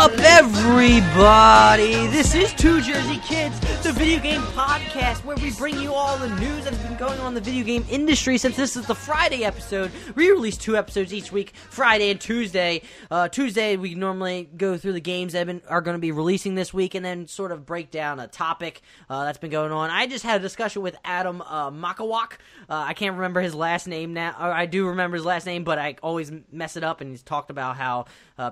up, everybody? This is Two Jersey Kids, the video game podcast where we bring you all the news that's been going on in the video game industry. Since this is the Friday episode, we release 2 episodes each week, Friday and Tuesday. Tuesday, we normally go through the games that are going to be releasing this week and then sort of break down a topic that's been going on. I just had a discussion with Adam Makawak. I can't remember his last name now. Or I do remember his last name, but I always mess it up, and he's talked about how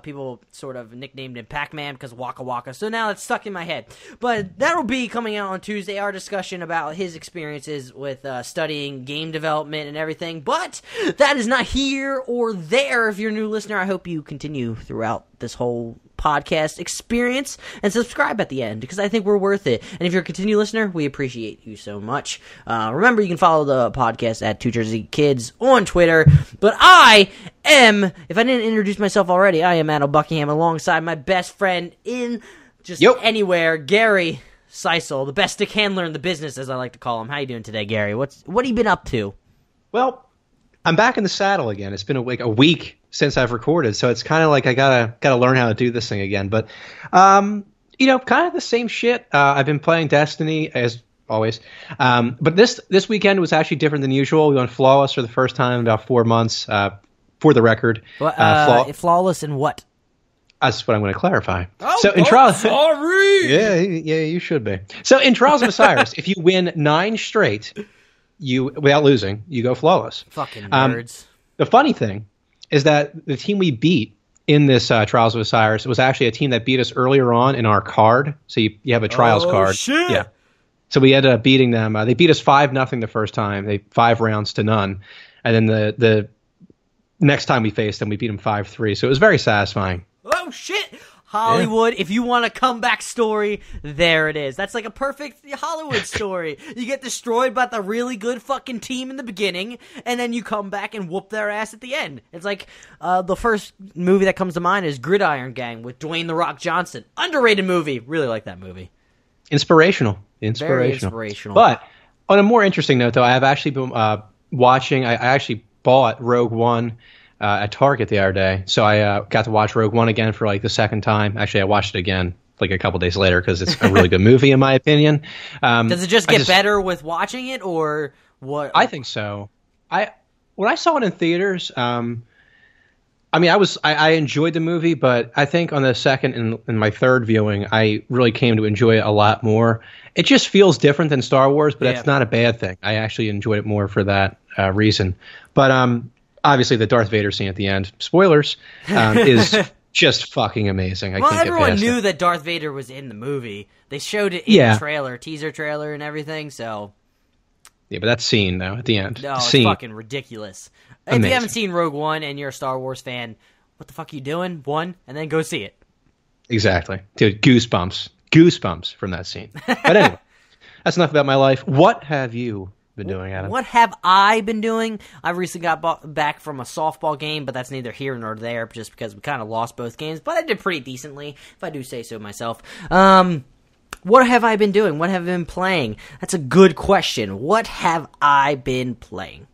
people sort of nicknamed him Pac-Man because Waka Waka. So now it's stuck in my head. But that'll be coming out on Tuesday, our discussion about his experiences with studying game development and everything. But that is not here or there. If you're a new listener, I hope you continue throughout this whole podcast experience and subscribe at the end because I think we're worth it. And if you're a continued listener, we appreciate you so much. Remember, you can follow the podcast at Two Jersey Kids on Twitter. But I am, if I didn't introduce myself already, I am Adam Buckingham alongside my best friend in just anywhere, Gary Seisel, the best stick handler in the business, as I like to call him. How you doing today, Gary? What have you been up to? Well, I'm back in the saddle again. It's been a week since I've recorded, so it's kind of like I gotta learn how to do this thing again. But kind of the same shit. I've been playing Destiny as always, but this weekend was actually different than usual. We went flawless for the first time in about 4 months. For the record, flawless in what? That's what I'm going to clarify. Oh, so in Trials, sorry. Yeah, you should be. So in Trials of Osiris, if you win 9 straight, without losing, you go flawless. Fucking nerds. The funny thing is that the team we beat in this Trials of Osiris was actually a team that beat us earlier on in our card. So you have a Trials card. Shit. Yeah. So we ended up beating them. They beat us 5-0 the first time. 5 rounds to none. And then the next time we faced them, we beat them 5-3. So it was very satisfying. Oh, shit. Hollywood, if you want a comeback story, there it is. That's like a perfect Hollywood story. You get destroyed by the really good fucking team in the beginning, and then you come back and whoop their ass at the end. It's like the first movie that comes to mind is Gridiron Gang with Dwayne "The Rock" Johnson. Underrated movie. Really like that movie. Inspirational. Very inspirational. But on a more interesting note, though, I have actually been watching. I actually bought Rogue One at Target the other day, so I got to watch Rogue One again for like the second time. Actually, I watched it again like a couple days later because it's a really good movie in my opinion. Does it just get better with watching it, or what? I think so. When I saw it in theaters, I enjoyed the movie, but I think on the second and my third viewing, I really came to enjoy it a lot more. It just feels different than Star Wars, but that's not a bad thing. I actually enjoyed it more for that reason. But obviously, the Darth Vader scene at the end, spoilers, is just fucking amazing. Everyone knew that Darth Vader was in the movie. They showed it in the trailer, teaser trailer and everything, so... Yeah, but that scene, though, at the end. No, it's fucking ridiculous. Amazing. If you haven't seen Rogue One and you're a Star Wars fan, what the fuck are you doing? One, and then go see it. Exactly. Dude, goosebumps from that scene. But anyway, that's enough about my life. What have you been doing, Adam? What have I been doing? I recently got back from a softball game, but that's neither here nor there, just because we kind of lost both games. But I did pretty decently, if I do say so myself. What have I been doing? What have I been playing? That's a good question. What have I been playing?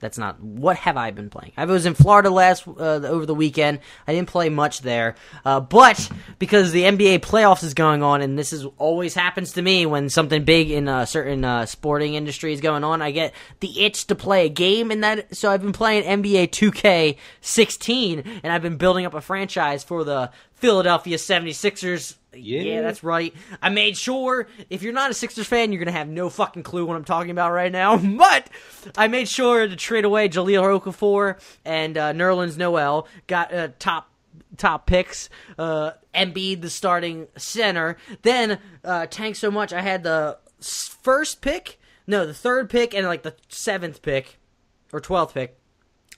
That's not, what have I been playing? I was in Florida over the weekend. I didn't play much there. But because the NBA playoffs is going on, and this always happens to me when something big in a certain sporting industry is going on, I get the itch to play a game, so I've been playing NBA 2K16, and I've been building up a franchise for the Philadelphia 76ers. Yeah, that's right. I made sure, if you're not a Sixers fan, you're going to have no fucking clue what I'm talking about right now, but I made sure to trade away Jahlil Okafor and Nerlens Noel, got top picks, Embiid, the starting center, then tanked so much, I had the third pick, and like the 7th pick, or 12th pick.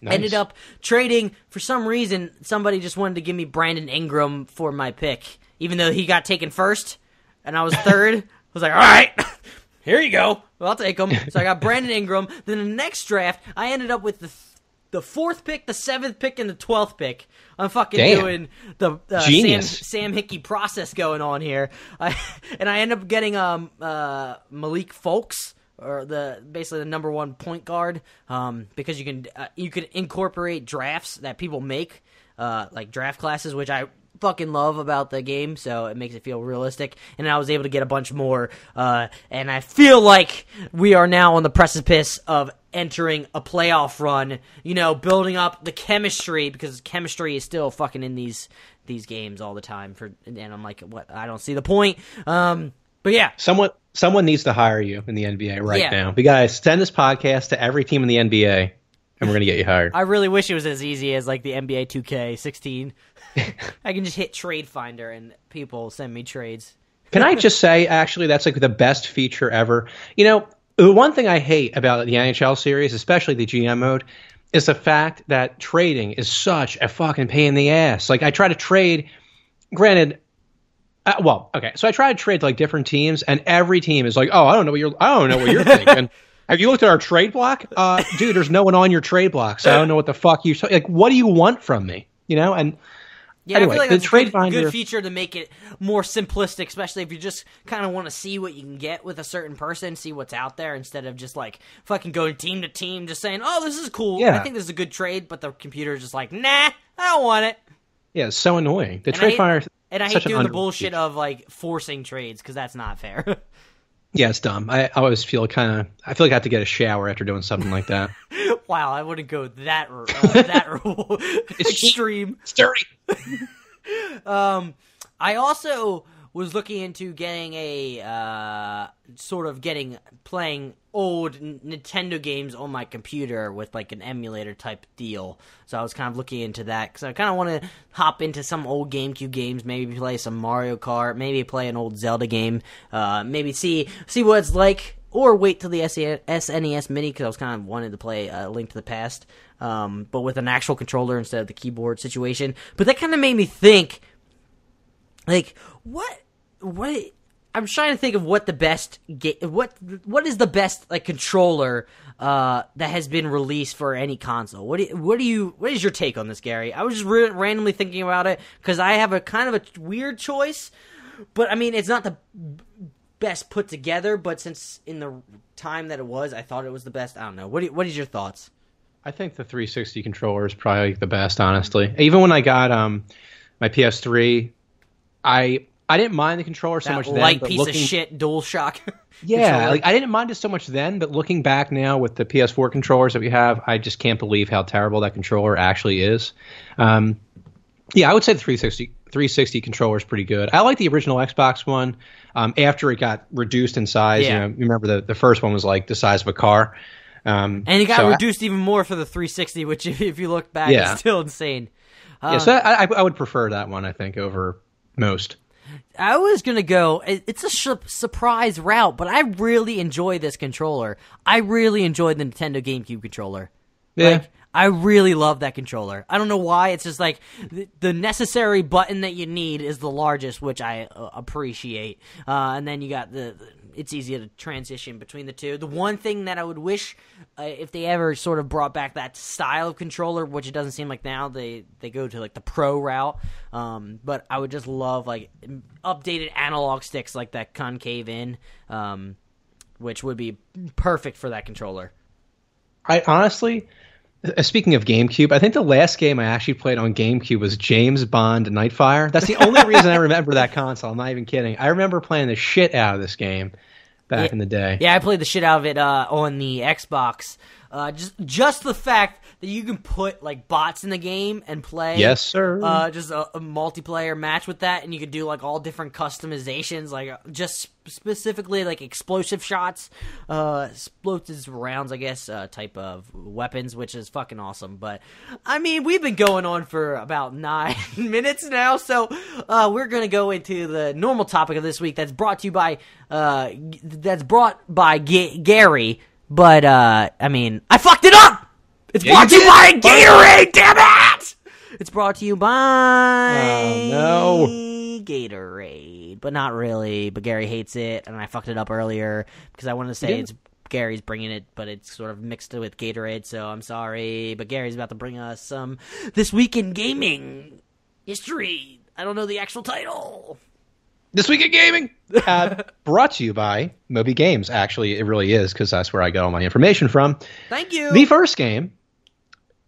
Nice. Ended up trading, for some reason, somebody just wanted to give me Brandon Ingram for my pick. Even though he got taken first, and I was third, I was like, all right, here you go. Well, I'll take him. So I got Brandon Ingram. Then the next draft, I ended up with the 4th pick, the 7th pick, and the 12th pick. I'm fucking doing the Sam Hickey process going on here. And I ended up getting Malik Folks, or basically the number 1 point guard, because you can incorporate drafts that people make, like draft classes, which I fucking love about the game, so it makes it feel realistic. And I was able to get a bunch more, and I feel like we are now on the precipice of entering a playoff run, building up the chemistry, because chemistry is still fucking in these games all the time, and I'm like, what? I don't see the point. But yeah. Someone needs to hire you in the NBA now. We gotta send this podcast to every team in the NBA, and we're gonna get you hired. I really wish it was as easy as like the NBA 2K16. I can just hit Trade Finder and people send me trades. Can I just say, actually, that's like the best feature ever. The one thing I hate about the NHL series, especially the GM mode, is the fact that trading is such a fucking pain in the ass. Like, I try to trade, granted, so I try to trade to like different teams, and every team is like, oh, I don't know what you're thinking. Have you looked at our trade block? Dude, there's no one on your trade block, so I don't know what the fuck you like. What do you want from me? And yeah, anyway, I feel like the that's trade a finder, good feature to make it more simplistic, especially if you just kind of want to see what you can get with a certain person, see what's out there, instead of just like fucking going team to team, just saying, oh, this is cool. Yeah. I think this is a good trade, but the computer's just like, nah, I don't want it. Yeah, it's so annoying. The trade finder. And I hate doing the bullshit of like forcing trades, because that's not fair. Yeah, it's dumb. I always feel I feel like I have to get a shower after doing something like that. Wow, I wouldn't go that extreme. It's dirty. I also was looking into getting playing old Nintendo games on my computer with like an emulator type deal. So I was kind of looking into that, because I kind of want to hop into some old GameCube games, maybe play some Mario Kart, maybe play an old Zelda game, maybe see what it's like, or wait till the SNES Mini, because I was kind of wanting to play Link to the Past, but with an actual controller instead of the keyboard situation. But that kind of made me think, like, what I'm trying to think of what the best what is the best like controller that has been released for any console. What is your take on this, Gary? I was just randomly thinking about it, because I have a kind of a weird choice, but I mean, it's not the best put together, but since in the time that it was, I thought it was the best. I don't know. What is your thoughts? I think the 360 controller is probably the best, honestly. Even when I got my PS3, I didn't mind the controller so much then. Light piece of shit DualShock. Yeah, like I didn't mind it so much then, but looking back now with the PS4 controllers that we have, I just can't believe how terrible that controller actually is. Yeah, I would say the 360 controller is pretty good. I like the original Xbox one. After it got reduced in size, yeah. You remember the first one was like the size of a car. And it got reduced even more for the 360, which if you look back, is still insane. So I would prefer that one, I think, over most. I was going to go, it's a surprise route, but I really enjoy this controller. I really enjoyed the Nintendo GameCube controller. Yeah. Like, I really love that controller. I don't know why. It's just like the necessary button that you need is the largest, which I appreciate. And then you got it's easy to transition between the two. The one thing that I would wish, if they ever sort of brought back that style of controller, which it doesn't seem like now, they go to like the pro route. But I would just love like updated analog sticks like that concave in, which would be perfect for that controller. I honestly, speaking of GameCube, I think the last game I actually played on GameCube was James Bond Nightfire. That's the only reason I remember that console. I'm not even kidding. I remember playing the shit out of this game back in the day. Yeah, I played the shit out of it on the Xbox. Just the fact that you can put like bots in the game and play. Yes, sir. Just a multiplayer match with that, and you could do like all different customizations, like just specifically like explosive shots, explosive rounds, I guess, type of weapons, which is fucking awesome. But I mean, we've been going on for about 9 minutes now, so we're gonna go into the normal topic of this week. That's brought to you by Gary. But, I mean, I fucked it up! It's brought to you by Gatorade, damn it! It's brought to you by Gatorade. But not really. But Gary hates it, and I fucked it up earlier because I wanted to say it's Gary's bringing it, but it's sort of mixed with Gatorade, so I'm sorry. But Gary's about to bring us some This Week in Gaming History. I don't know the actual title. This Week in Gaming, brought to you by Moby Games. Actually, it really is, because that's where I got all my information from. Thank you. The first game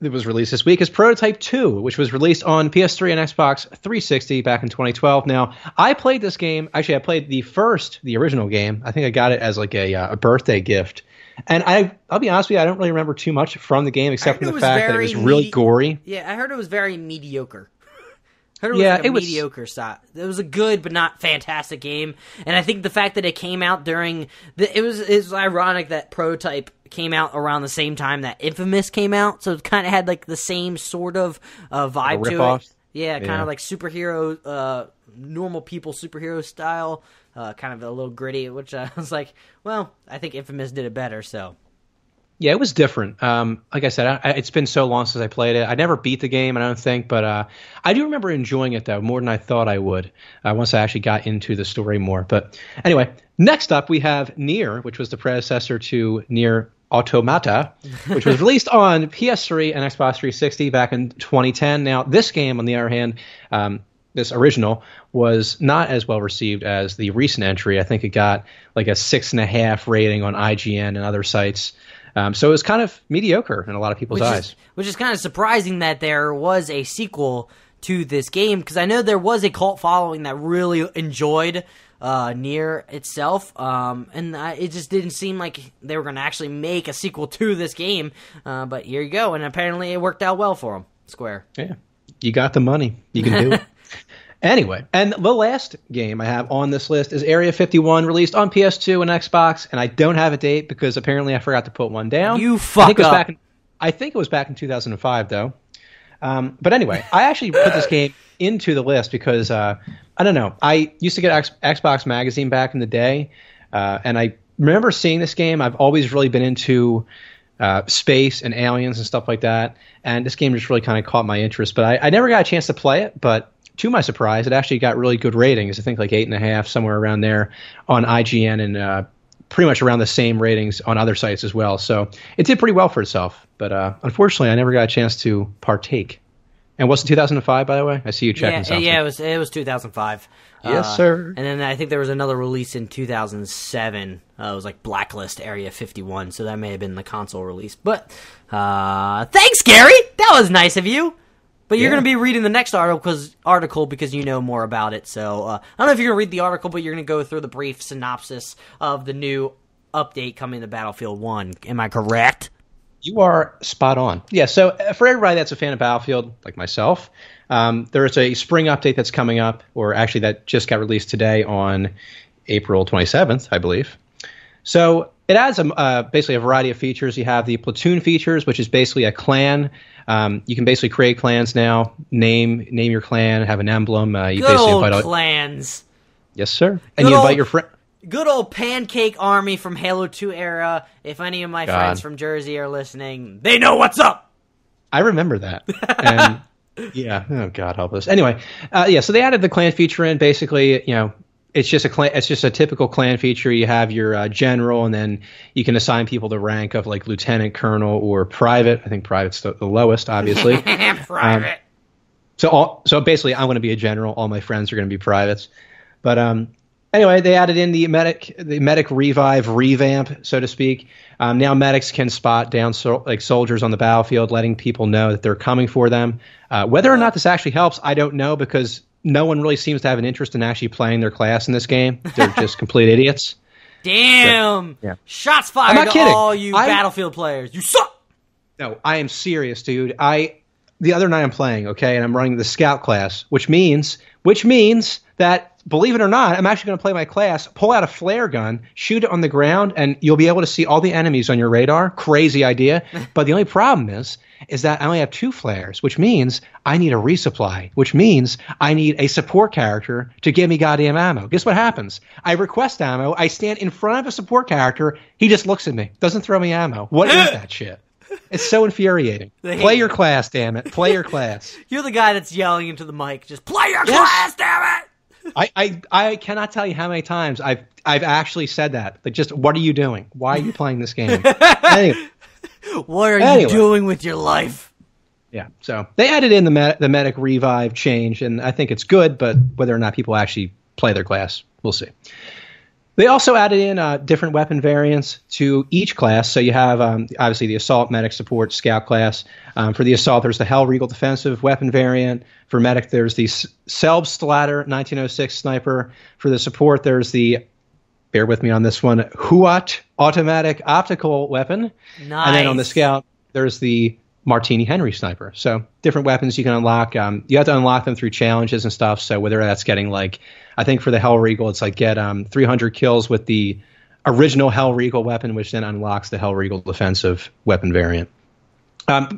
that was released this week is Prototype 2, which was released on PS3 and Xbox 360 back in 2012. Now, I played this game. Actually, I played the original game. I think I got it as like a birthday gift. And I'll be honest with you, I don't really remember too much from the game except for the fact that it was really gory. Yeah, I heard it was very mediocre. I heard it was mediocre style. It was a good but not fantastic game, and I think the fact that it came out during it was ironic that Prototype came out around the same time that Infamous came out, so it kind of had like the same sort of vibe to it. Yeah, kind of like superhero, normal people superhero style, kind of a little gritty. Which I was like, well, I think Infamous did it better. So. Yeah, it was different. Like I said, it's been so long since I played it. I never beat the game, I don't think, but I do remember enjoying it, though, more than I thought I would once I actually got into the story more. But anyway, next up we have Nier, which was the predecessor to Nier Automata, which was released on PS3 and Xbox 360 back in 2010. Now, this game, on the other hand, this original, was not as well received as the recent entry. I think it got like a 6.5 rating on IGN and other sites. So it was kind of mediocre in a lot of people's eyes. Which is kind of surprising that there was a sequel to this game, because I know there was a cult following that really enjoyed Nier itself, and it just didn't seem like they were going to actually make a sequel to this game, but here you go, and apparently it worked out well for them, Square. Yeah, you got the money. You can do it. Anyway, and the last game I have on this list is Area 51, released on PS2 and Xbox, and I don't have a date because apparently I forgot to put one down. You fuck up. I think it was back in 2005, though. But anyway, I actually put this game into the list because, I don't know, I used to get Xbox Magazine back in the day, and I remember seeing this game. I've always really been into space and aliens and stuff like that, and this game just really kind of caught my interest. But I never got a chance to play it, but to my surprise, it actually got really good ratings. I think like 8.5, somewhere around there on IGN, and pretty much around the same ratings on other sites as well. So it did pretty well for itself. But unfortunately, I never got a chance to partake. And was it 2005, by the way? I see you checking something. Yeah, it was 2005. Yes, sir. And then I think there was another release in 2007. It was like Blacklist Area 51, so that may have been the console release. But thanks, Gary! That was nice of you! But you're going to be reading the next article because you know more about it. So I don't know if you're going to read the article, but you're going to go through the brief synopsis of the new update coming to Battlefield 1. Am I correct? You are spot on. Yeah, so for everybody that's a fan of Battlefield, like myself, there is a spring update that's coming up, or actually that just got released today on April 27th, I believe. So it adds basically a variety of features. You have the platoon features, which is basically a clan. You can basically create clans now, name your clan, have an emblem. You good basically old invite clans. Yes, sir. And you invite your friend. Good old Pancake Army from Halo 2 era. If any of my friends from Jersey are listening, they know what's up. I remember that. And yeah, oh God help us. Anyway, so they added the clan feature in. Basically, it's just a clan. It's just a typical clan feature. You have your general, and then you can assign people the rank of like lieutenant, colonel, or private. I think private's the lowest, obviously. Private. So basically, I'm going to be a general. All my friends are going to be privates. But anyway, they added in the medic revive revamp, so to speak. Now medics can spot down soldiers on the battlefield, letting people know that they're coming for them. Whether or not this actually helps, I don't know, because no one really seems to have an interest in actually playing their class in this game. They're just complete idiots. Damn! But, yeah. Shots fired to all you Battlefield players. You suck! No, I am serious, dude. The other night I'm playing, okay, and I'm running the scout class, which means that, believe it or not, I'm actually going to play my class, pull out a flare gun, shoot it on the ground, and you'll be able to see all the enemies on your radar. Crazy idea. But the only problem is that I only have 2 flares, which means I need a resupply, which means I need a support character to give me goddamn ammo. Guess what happens? I request ammo. I stand in front of a support character. He just looks at me. Doesn't throw me ammo. What is that shit? It's so infuriating. Play your class, damn it. Play your class. You're the guy that's yelling into the mic. Just play your class, damn it! I cannot tell you how many times I've actually said that. Like, just, what are you doing? Why are you playing this game? Anyway. What are you doing with your life? Yeah, so they added in the medic revive change, and I think it's good, but whether or not people actually play their class, we'll see. They also added in different weapon variants to each class. So you have obviously the Assault, Medic, Support, Scout class. For the Assault, there's the Hell Regal Defensive weapon variant. For Medic, there's the Selbstlader 1906 Sniper. For the Support, there's the, bear with me on this one, Huat Automatic Optical Weapon. Nice. And then on the Scout, there's the Martini Henry Sniper. So different weapons you can unlock. You have to unlock them through challenges and stuff. So whether that's getting like, I think for the Hell Regal, it's like get 300 kills with the original Hell Regal weapon, which then unlocks the Hell Regal defensive weapon variant.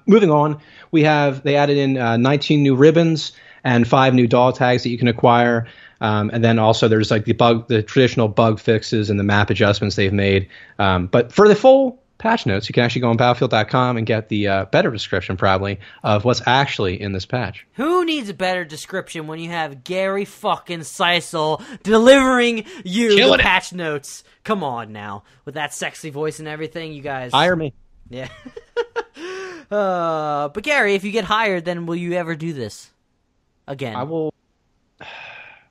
Moving on, they added in 19 new ribbons and 5 new dog tags that you can acquire. And then also there's like the traditional bug fixes and the map adjustments they've made. But for the full patch notes, you can actually go on Battlefield.com and get the better description probably of what's actually in this patch. Who needs a better description when you have Gary fucking Seisel delivering you the patch notes? Come on now. With that sexy voice and everything, you guys. Hire me. Yeah. But Gary, if you get hired, then will you ever do this again? I will.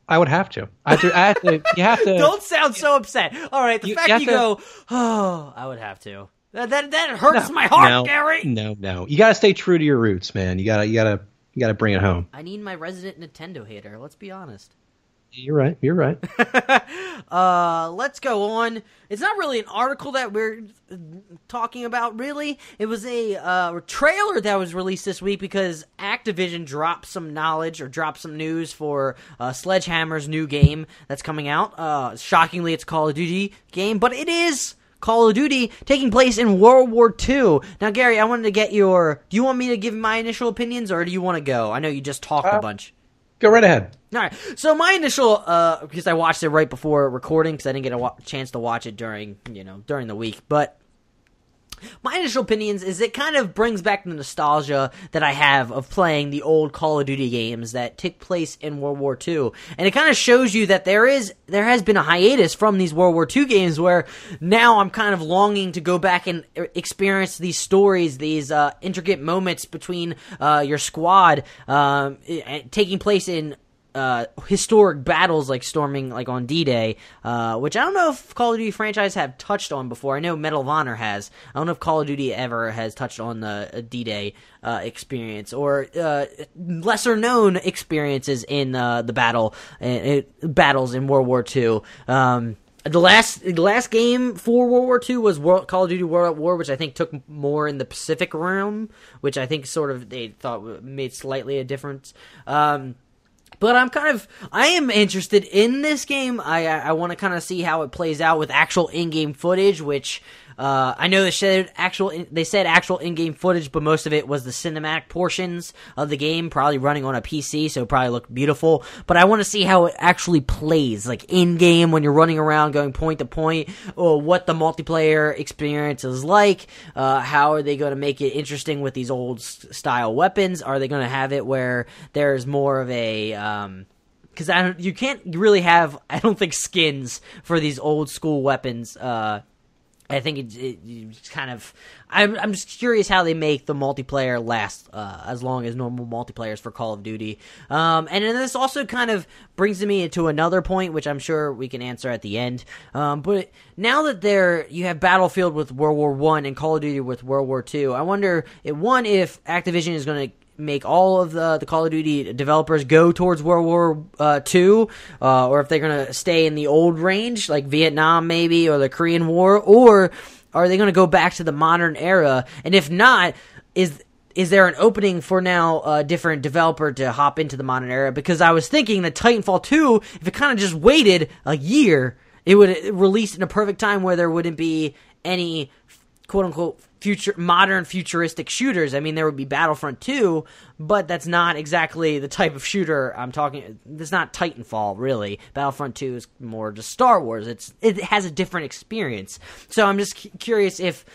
I would have to. You have to. Don't sound so upset. All right, the fact you go, oh, I would have to. That hurts my heart, Gary. No. You got to stay true to your roots, man. You gotta bring it home. I need my resident Nintendo hater. Let's be honest. You're right. Let's go on. It's not really an article that we're talking about, really. It was a trailer that was released this week because Activision dropped some knowledge or dropped some news for Sledgehammer's new game that's coming out. Shockingly, it's a Call of Duty game, but it is Call of Duty taking place in World War II. Now, Gary, I wanted to get do you want me to give my initial opinions, or do you want to go? I know you just talked a bunch. Go right ahead. All right. So my initial, because I watched it right before recording, because I didn't get a chance to watch it during the week, but my initial opinions is it kind of brings back the nostalgia that I have of playing the old Call of Duty games that took place in World War II. And it kind of shows you that there has been a hiatus from these World War II games where now I'm kind of longing to go back and experience these stories, these intricate moments between your squad taking place in historic battles like storming like on D-Day, which I don't know if Call of Duty franchise have touched on before. I know Medal of Honor has. I don't know if Call of Duty ever has touched on the D-Day experience or lesser known experiences in the battles in World War II. The last game for World War II was Call of Duty World at War, which I think took more in the Pacific realm, which I think sort of they thought made slightly a difference. But I am interested in this game. I want to kind of see how it plays out with actual in-game footage, which I know they said actual in-game footage, but most of it was the cinematic portions of the game, probably running on a PC, so it probably looked beautiful. But I want to see how it actually plays, like in-game when you're running around going point to point, or what the multiplayer experience is like. How are they going to make it interesting with these old style weapons? Are they going to have it where there's more of a because you can't really have, I don't think, skins for these old school weapons. I think it's kind of. I'm just curious how they make the multiplayer last as long as normal multiplayers for Call of Duty. And then this also kind of brings me into another point, which I'm sure we can answer at the end. But now that you have Battlefield with World War I and Call of Duty with World War II, I wonder if Activision is going to make all of the Call of Duty developers go towards World War II, or if they're going to stay in the old range, like Vietnam maybe, or the Korean War, or are they going to go back to the modern era? And if not, is there an opening for now a different developer to hop into the modern era? Because I was thinking that Titanfall 2, if it kind of just waited a year, it would release in a perfect time where there wouldn't be any quote-unquote modern futuristic shooters. I mean, there would be Battlefront 2, but that's not exactly the type of shooter I'm talking. It's not Titanfall, really. Battlefront 2 is more just Star Wars. It has a different experience. So I'm just curious if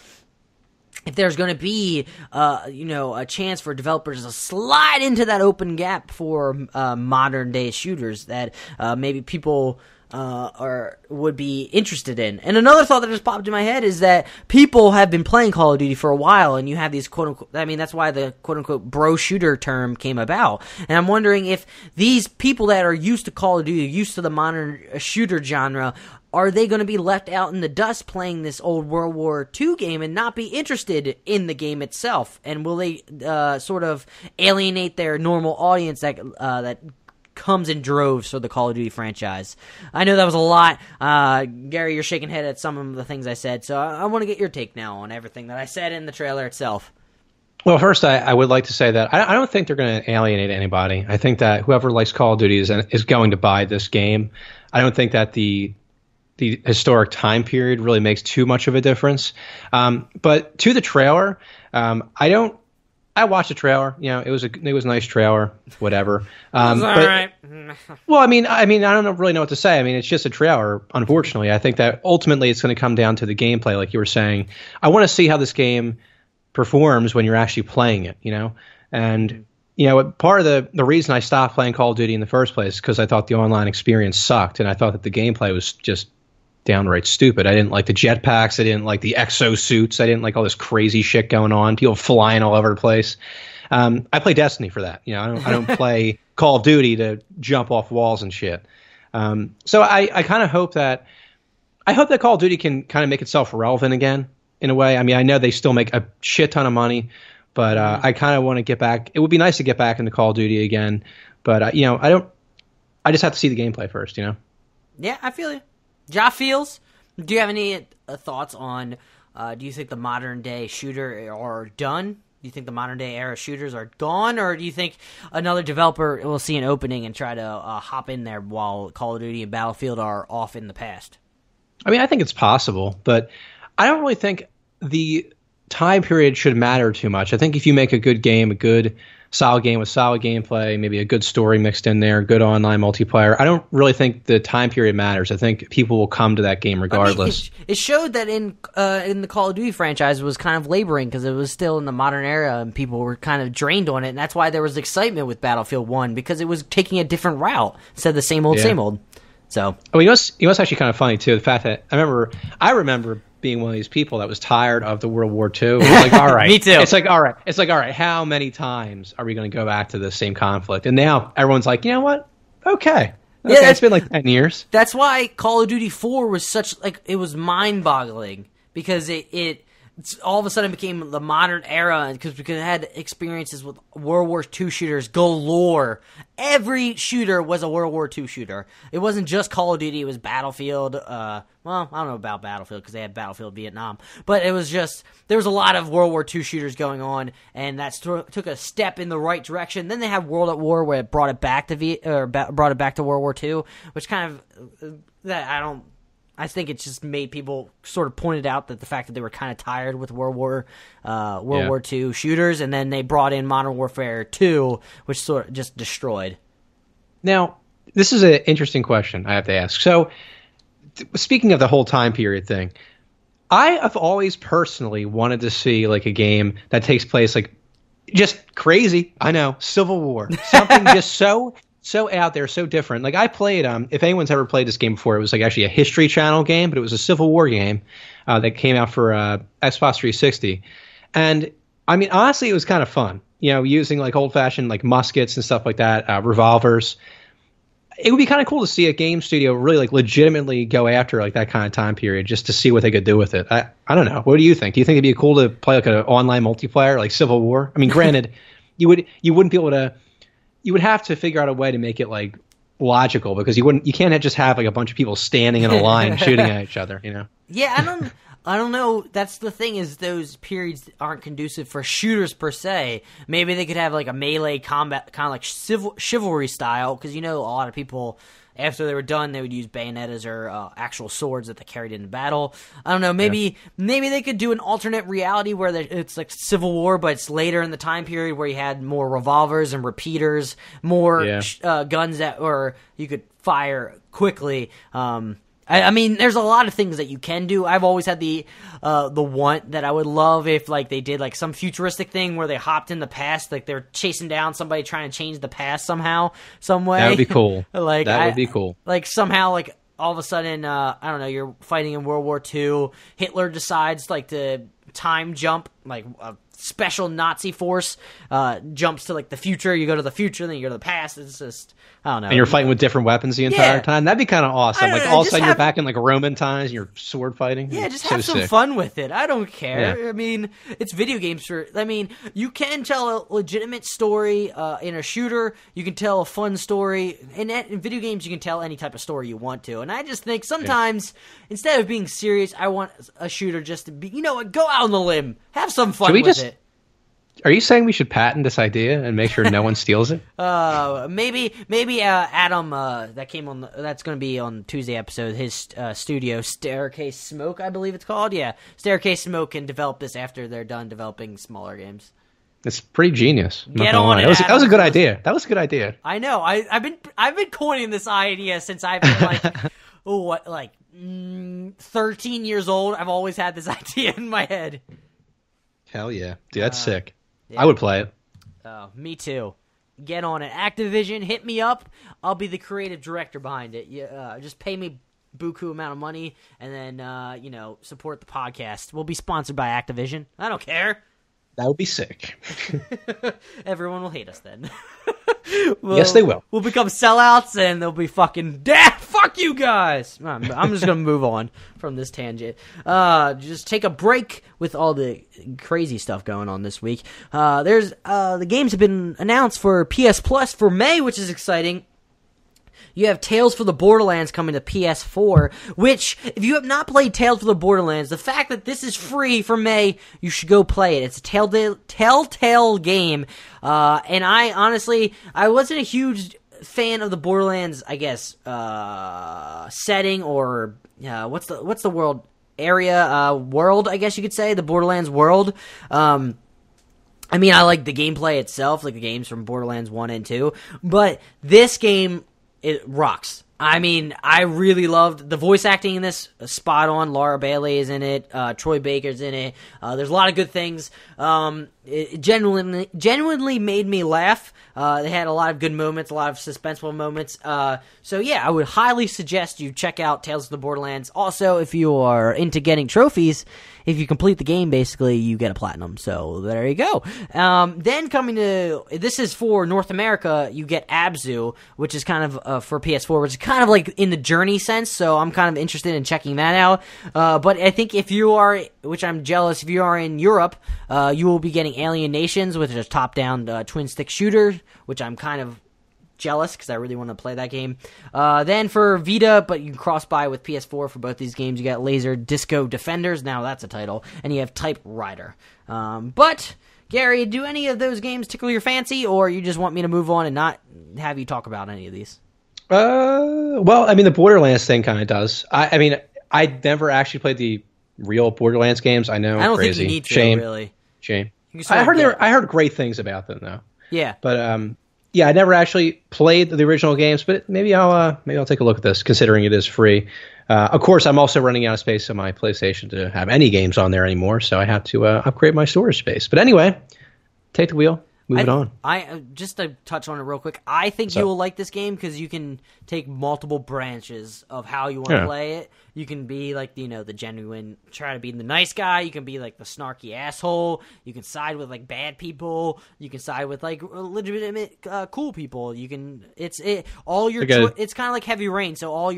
there's going to be, a chance for developers to slide into that open gap for modern day shooters that maybe people would be interested in. And another thought that just popped in my head is that people have been playing Call of Duty for a while, and you have these quote-unquote, I mean, that's why the quote-unquote bro shooter term came about. And I'm wondering if these people that are used to Call of Duty, used to the modern shooter genre, are they going to be left out in the dust playing this old World War II game and not be interested in the game itself? And will they sort of alienate their normal audience that comes in droves for the Call of Duty franchise? I know that was a lot. Gary, you're shaking head at some of the things I said, so I want to get your take now on everything that I said in the trailer itself. Well, first, I would like to say that I don't think they're going to alienate anybody. I think that whoever likes Call of Duty is going to buy this game. I don't think that the historic time period really makes too much of a difference. But to the trailer, I watched the trailer. You know, it was a nice trailer, whatever. All right. Well, I mean, I don't really know what to say. I mean, it's just a trailer. Unfortunately, I think that ultimately it's going to come down to the gameplay, like you were saying. I want to see how this game performs when you're actually playing it. You know, and you know, part of the reason I stopped playing Call of Duty in the first place is because I thought the online experience sucked, and I thought that the gameplay was just downright stupid. I didn't like the jetpacks. I didn't like the exosuits. I didn't like all this crazy shit going on. People flying all over the place. I play Destiny for that. You know, I don't play Call of Duty to jump off walls and shit. So I kind of hope that Call of Duty can kind of make itself relevant again in a way. I mean, I know they still make a shit ton of money, but I kind of want to get back. It would be nice to get back into Call of Duty again, but you know, I just have to see the gameplay first. You know. Yeah, I feel you. Ja feels. Do you have any thoughts on, do you think the modern day shooter are done? Do you think the modern day era shooters are gone? Or do you think another developer will see an opening and try to hop in there while Call of Duty and Battlefield are off in the past? I mean, I think it's possible, but I don't really think the time period should matter too much. I think if you make a good game, a good solid game with solid gameplay, maybe a good story mixed in there, good online multiplayer, I don't really think the time period matters. I think people will come to that game regardless. I mean, it showed that in the Call of Duty franchise it was kind of laboring because it was still in the modern era and people were kind of drained on it, and that's why there was excitement with Battlefield 1 because it was taking a different route instead of the same old, same old. So, you know what's actually kind of funny too, the fact that I remember being one of these people that was tired of the World War II. It's like, all right. Me too. It's like, all right, how many times are we going to go back to the same conflict? And now everyone's like, you know what? Okay. Yeah, it's been like 10 years. That's why Call of Duty 4 was such, like, it was mind-boggling because it all of a sudden became the modern era because it had experiences with World War II shooters galore. Every shooter was a World War II shooter. It wasn't just Call of Duty, it was Battlefield. Well, I don't know about Battlefield because they had Battlefield Vietnam. But it was just, there was a lot of World War II shooters going on, and that took a step in the right direction. Then they had World at War where it brought it back to brought it back to World War II, which kind of, I think it just made people sort of pointed out that the fact that they were kind of tired with World War II shooters, and then they brought in Modern Warfare 2, which sort of just destroyed. Now, this is an interesting question I have to ask. So, speaking of the whole time period thing, I have always personally wanted to see like a game that takes place like just crazy. I know, Civil War, something just so out there, so different. Like I played, if anyone's ever played this game before, it was like actually a History Channel game, but it was a Civil War game that came out for Xbox 360. And I mean, honestly, it was kind of fun. You know, using like old-fashioned like muskets and stuff like that, revolvers. It would be kind of cool to see a game studio really like legitimately go after like that kind of time period just to see what they could do with it. I don't know. What do you think? Do you think it'd be cool to play like an online multiplayer like Civil War? I mean, granted, you wouldn't be able to. You would have to figure out a way to make it like logical because you can't just have like a bunch of people standing in a line shooting at each other, you know? Yeah, I don't know. That's the thing is those periods aren't conducive for shooters per se. Maybe they could have like a melee combat, kind of like chivalry style, because you know a lot of people after they were done they would use bayonetas or actual swords that they carried into battle. I don't know. Maybe they could do an alternate reality where it's like Civil War, but it's later in the time period where you had more revolvers and repeaters, more guns or you could fire quickly. I mean, there's a lot of things that you can do. I've always had the want that I would love if like they did like some futuristic thing where they hopped in the past, like they're chasing down somebody trying to change the past somehow, some way. That would be cool. Like that would be cool. Like somehow, like all of a sudden, I don't know, you're fighting in World War II. Hitler decides like to time jump like special Nazi force jumps to like the future. You go to the future, then you go to the past. It's just, I don't know. And you're fighting with different weapons the entire time. That'd be kind of awesome. Like all of a sudden you're back in like Roman times and you're sword fighting. Yeah, just have some fun with it. I don't care. Yeah. I mean, it's video games. You can tell a legitimate story in a shooter. You can tell a fun story. In video games, you can tell any type of story you want to. And I just think sometimes, instead of being serious, I want a shooter just to be, you know what, go out on the limb. Have some fun with it. Are you saying we should patent this idea and make sure no one steals it? Maybe Adam, that's going to be on Tuesday episode, his studio, Staircase Smoke, I believe it's called. Yeah, Staircase Smoke can develop this after they're done developing smaller games. It's pretty genius. Get on it. That was a good idea. That was a good idea. I know. I've been coining this idea since I've been like 13 years old. I've always had this idea in my head. Hell yeah, dude, that's sick. Yeah. I would play it. Me too. Get on it. Activision, hit me up. I'll be the creative director behind it. Just pay me buku amount of money, and then support the podcast. We'll be sponsored by Activision. I don't care. That would be sick. Everyone will hate us then. Yes, they will. We'll become sellouts, and they'll be fucking, fuck you guys. I'm just going to move on from this tangent. Just take a break with all the crazy stuff going on this week. The games have been announced for PS Plus for May, which is exciting. You have Tales for the Borderlands coming to PS4, which, if you have not played Tales for the Borderlands, the fact that this is free for May, you should go play it. It's a Telltale game, and I wasn't a huge fan of the Borderlands, I guess, setting, or what's the world world, I guess you could say, the Borderlands world. I like the gameplay itself, like the games from Borderlands 1 and 2, but this game, it rocks. I really loved the voice acting in this. Spot on. Laura Bailey is in it. Troy Baker's in it. There's a lot of good things. It genuinely made me laugh. They had a lot of good moments, a lot of suspenseful moments. So yeah, I would highly suggest you check out Tales of the Borderlands. Also, if you are into getting trophies, if you complete the game, basically, you get a platinum. So there you go. Then this is for North America, you get Abzu, which is kind of for PS4, which is kind of like in the Journey sense. So I'm kind of interested in checking that out. But I think if you are, which I'm jealous, if you are in Europe, you will be getting Alien Nations, which is a top-down twin-stick shooter, which I'm kind of jealous because I really want to play that game. Then for Vita, but you can cross-buy with PS4 for both these games, you got Laser Disco Defenders, now that's a title, and you have Type Rider. But, Gary, do any of those games tickle your fancy, or you just want me to move on and not have you talk about any of these? Well, the Borderlands thing kind of does. I never actually played the real Borderlands games. I know, I don't crazy. think you need to, Shame. really. Shame. I heard great things about them, though. Yeah. But, yeah, I never actually played the original games, but maybe I'll take a look at this, considering it is free. Of course, I'm also running out of space on my PlayStation to have any games on there anymore, so I have to upgrade my storage space. But anyway, take the wheel, move it on. Just to touch on it real quick, I think you will like this game because you can take multiple branches of how you want to play it. You can be like, the genuine, try to be the nice guy. You can be like the snarky asshole. You can side with like bad people. You can side with like legitimate cool people. You can, it's kind of like Heavy Rain. So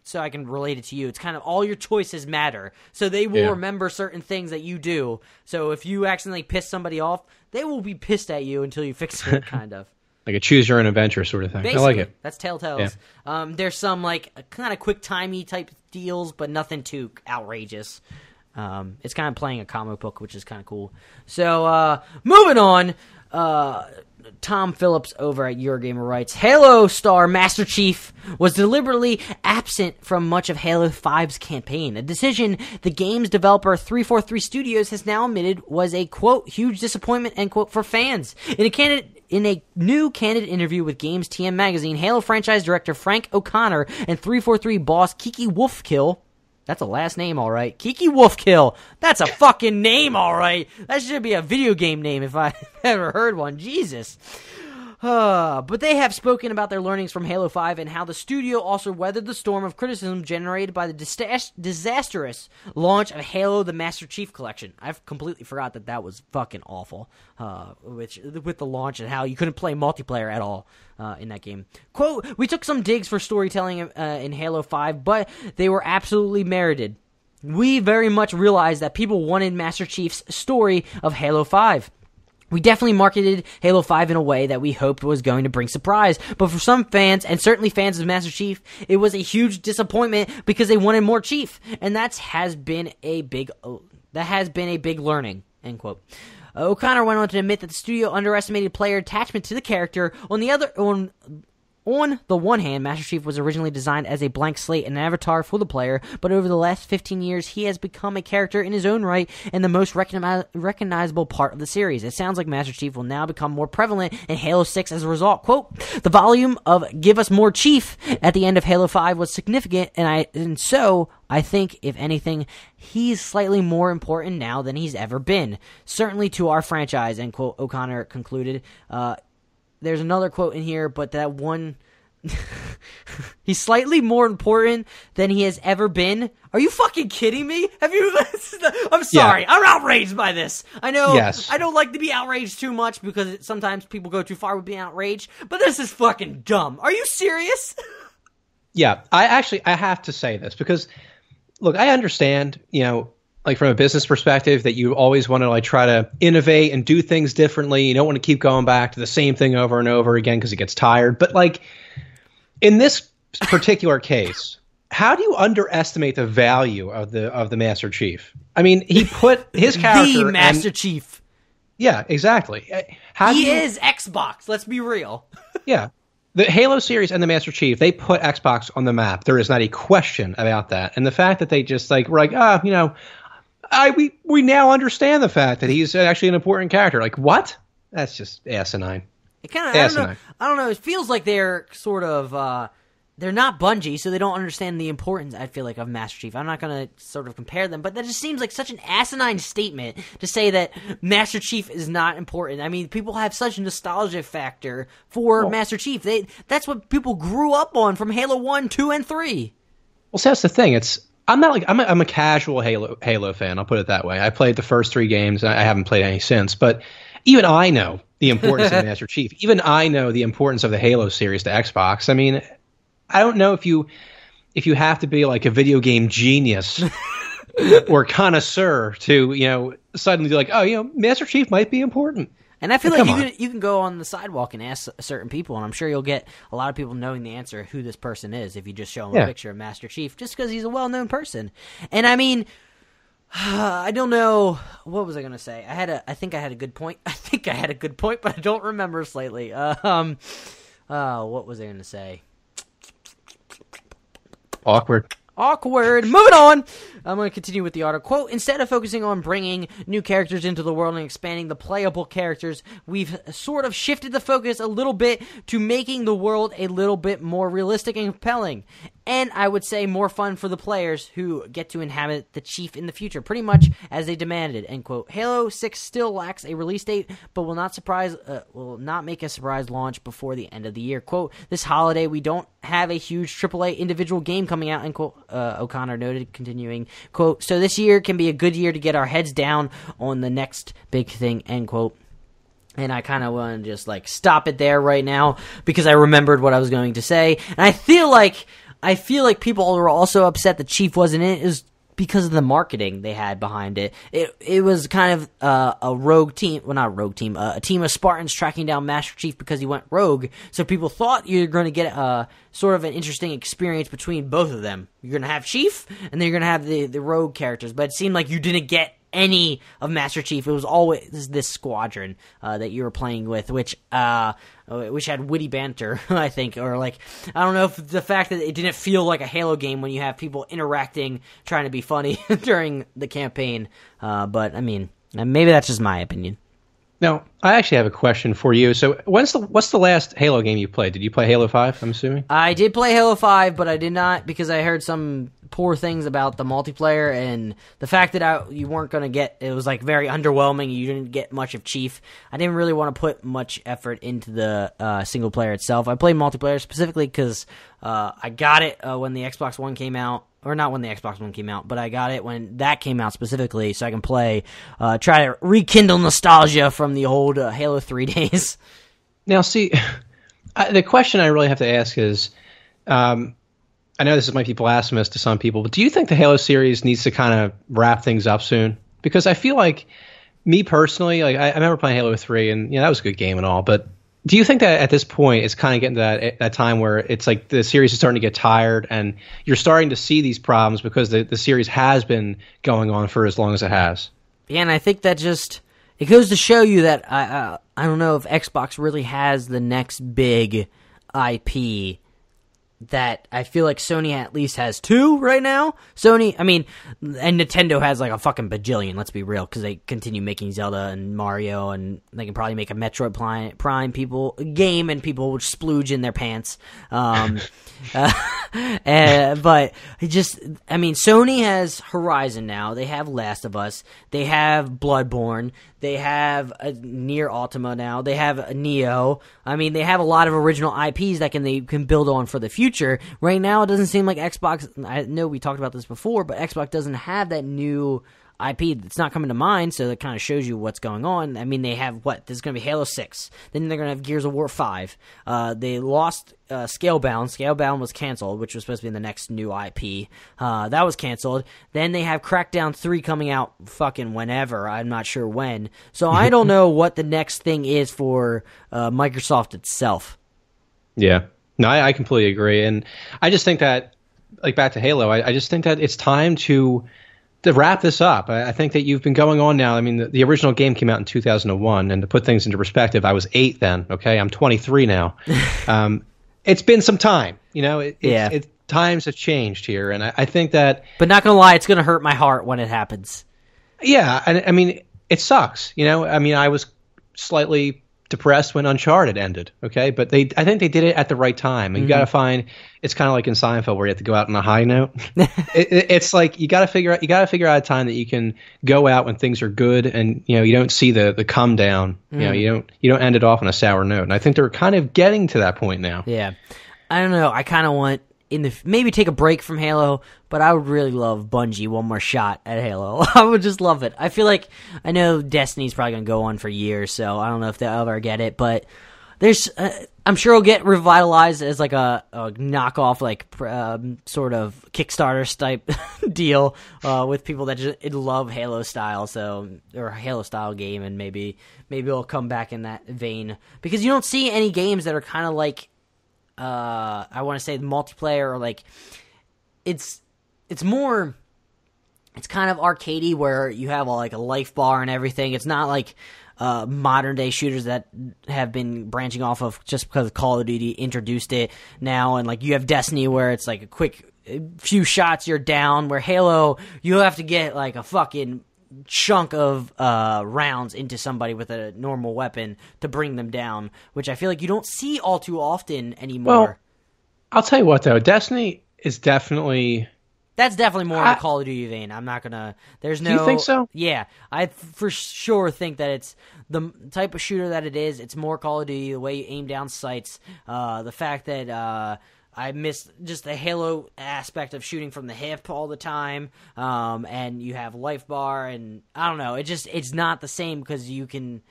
so I can relate it to you. It's kind of all your choices matter. So they will remember certain things that you do. So if you accidentally piss somebody off, they will be pissed at you until you fix it, kind of. Like a choose your own adventure sort of thing. Basically, I like it. That's Telltale's. Yeah. There's some like kind of quick-timey type deals, but nothing too outrageous. It's kind of playing a comic book, which is kind of cool. So, moving on, Tom Phillips over at Eurogamer writes, Halo star Master Chief was deliberately absent from much of Halo 5's campaign, a decision the game's developer 343 Studios has now admitted was a, quote, huge disappointment, end quote, for fans. In a new candid interview with Games TM Magazine, Halo franchise director Frank O'Connor and 343 boss Kiki Wolfkill, that's a last name, all right. Kiki Wolfkill, that's a fucking name, all right. That should be a video game name if I ever heard one. Jesus. But they have spoken about their learnings from Halo 5 and how the studio also weathered the storm of criticism generated by the disastrous launch of Halo the Master Chief Collection. I've completely forgot that was fucking awful, with the launch and how you couldn't play multiplayer at all in that game. Quote, we took some digs for storytelling in Halo 5, but they were absolutely merited. We very much realized that people wanted Master Chief's story of Halo 5. We definitely marketed Halo 5 in a way that we hoped was going to bring surprise, but for some fans, and certainly fans of Master Chief, it was a huge disappointment because they wanted more Chief, and that has been a big learning, end quote. O'Connor went on to admit that the studio underestimated player attachment to the character. On the one hand, Master Chief was originally designed as a blank slate and an avatar for the player, but over the last 15 years, he has become a character in his own right and the most recognizable part of the series. It sounds like Master Chief will now become more prevalent in Halo 6 as a result. Quote, the volume of give us more Chief at the end of Halo 5 was significant, and so I think, if anything, he's slightly more important now than he's ever been. Certainly to our franchise, end quote, O'Connor concluded. There's another quote in here, but that one... he's slightly more important than he has ever been. Are you fucking kidding me? Have you... I'm sorry. Yeah. I'm outraged by this. I know I don't like to be outraged too much because sometimes people go too far with being outraged, but this is fucking dumb. Are you serious? Yeah, I have to say this because, look, I understand, like from a business perspective, that you always want to like try to innovate and do things differently. You don't want to keep going back to the same thing over and over again because it gets tired. But like in this particular case, how do you underestimate the value of the Master Chief? I mean, he put his character the Master Chief. Yeah, exactly. He is Xbox. Let's be real. Yeah. The Halo series and the Master Chief, they put Xbox on the map. There is not a question about that. And the fact that they just like were like, we now understand the fact that he's actually an important character. Like, what? That's just asinine. It kind of, I don't know. It feels like they're sort of, they're not Bungie, so they don't understand the importance, I feel like, of Master Chief. I'm not going to sort of compare them, but that just seems like such an asinine statement to say that Master Chief is not important. I mean, people have such a nostalgia factor for Master Chief. That's what people grew up on from Halo 1, 2, and 3. Well, so that's the thing. I'm a casual Halo fan. I'll put it that way. I played the first 3 games. And I haven't played any since. But even I know the importance of Master Chief. Even I know the importance of the Halo series to Xbox. I mean, I don't know if you have to be like a video game genius or connoisseur to suddenly be like, Master Chief might be important. And I feel like you can go on the sidewalk and ask certain people, and I'm sure you'll get a lot of people knowing the answer who this person is if you just show them a picture of Master Chief, just because he's a well-known person. And I mean, I don't know, what was I going to say? I think I had a good point. But I don't remember slightly. What was I going to say? Awkward. Moving on. I'm going to continue with the article. Quote, instead of focusing on bringing new characters into the world and expanding the playable characters, we've sort of shifted the focus a little bit to making the world a little bit more realistic and compelling. And I would say more fun for the players who get to inhabit the Chief in the future, pretty much as they demanded, end quote. Halo 6 still lacks a release date, but will not make a surprise launch before the end of the year. Quote, this holiday we don't have a huge AAA individual game coming out, end quote, O'Connor noted, continuing, quote, so this year can be a good year to get our heads down on the next big thing, end quote. And I kind of want to just like stop it there right now because I remembered what I was going to say. And I feel like people were also upset that Chief wasn't in it is because of the marketing they had behind it. It was kind of a rogue team, well, not a rogue team, a team of Spartans tracking down Master Chief because he went rogue. So people thought you were going to get sort of an interesting experience between both of them. You're going to have Chief, and then you're going to have the rogue characters. But it seemed like you didn't get any of Master Chief. It was always this squadron that you were playing with, which had witty banter, I think, or like, I don't know if the fact that it didn't feel like a Halo game when you have people interacting, trying to be funny during the campaign, but I mean, maybe that's just my opinion. Now, I actually have a question for you. So, what's the last Halo game you played? Did you play Halo 5, I'm assuming? I did play Halo 5, but I did not because I heard some poor things about the multiplayer and the fact that you weren't going to get, it was like very underwhelming. You didn't get much of Chief. I didn't really want to put much effort into the single player itself. I played multiplayer specifically because I got it when the Xbox One came out. Or not when the Xbox One came out, but I got it when that came out specifically, so I can play, try to rekindle nostalgia from the old Halo 3 days. Now, see, the question I really have to ask is, I know this might be blasphemous to some people, but do you think the Halo series needs to kind of wrap things up soon? Because I feel like, me personally, like I remember playing Halo 3, and that was a good game and all, but do you think that at this point it's kind of getting to that time where it's like the series is starting to get tired and you're starting to see these problems because the series has been going on for as long as it has? Yeah, and I think that it goes to show you that I don't know if Xbox really has the next big IP that I feel like Sony at least has two right now. Sony, I mean, and Nintendo has like a fucking bajillion, let's be real, because they continue making Zelda and Mario, and they can probably make a Metroid Prime game and people would splooge in their pants. But Sony has Horizon now. They have Last of Us. They have Bloodborne. They have Nier Automata now. They have Neo. I mean, they have a lot of original IPs that they can build on for the future. Right now, it doesn't seem like Xbox. I know we talked about this before, but Xbox doesn't have that new IP. It's not coming to mind, so that kind of shows you what's going on. I mean, they have There's going to be Halo 6. Then they're going to have Gears of War 5. They lost Scalebound. Scalebound was canceled, which was supposed to be the next new IP. That was canceled. Then they have Crackdown 3 coming out fucking whenever. I'm not sure when. So I don't know what the next thing is for Microsoft itself. Yeah. No, I completely agree. And I just think that, like, back to Halo, I just think that it's time to wrap this up. I think that you've been going on now. I mean, the original game came out in 2001, and to put things into perspective, I was 8 then. Okay, I'm 23 now. It's been some time. Times have changed here, and I think that. But not gonna lie, it's gonna hurt my heart when it happens. Yeah, I mean, it sucks. I mean, I was slightly depressed when Uncharted ended. Okay, but I think they did it at the right time. And you got to find. It's kind of like in Seinfeld where you have to go out on a high note. It's like you got to figure out a time that you can go out when things are good, and you don't see the come down. You don't end it off on a sour note. And I think they're kind of getting to that point now. Yeah, I don't know. I kind of want maybe take a break from Halo, but I would really love Bungie one more shot at Halo. I would just love it. I feel like I know Destiny's probably gonna go on for years, so I don't know if they'll ever get it, but there's I'm sure it'll get revitalized as like a knockoff, like sort of Kickstarter type deal with people that just love Halo style, or Halo style game, and maybe it'll come back in that vein, because you don't see any games that are kind of like I want to say multiplayer, or like it's more. It's kind of arcadey where you have a life bar and everything. It's not like modern day shooters that have been branching off of just because Call of Duty introduced it now, and like you have Destiny where it's like a quick few shots you're down, where Halo you have to get like a fucking chunk of rounds into somebody with a normal weapon to bring them down, which I feel like you don't see all too often anymore. Well, I'll tell you what though, Destiny is definitely. That's definitely more in the Call of Duty vein. I'm not gonna. There's no. Do you think so? Yeah, I for sure think that it's the type of shooter that it is. It's more Call of Duty. The way you aim down sights. The fact that I miss just the Halo aspect of shooting from the hip all the time. And you have life bar, and I don't know. It's not the same because you could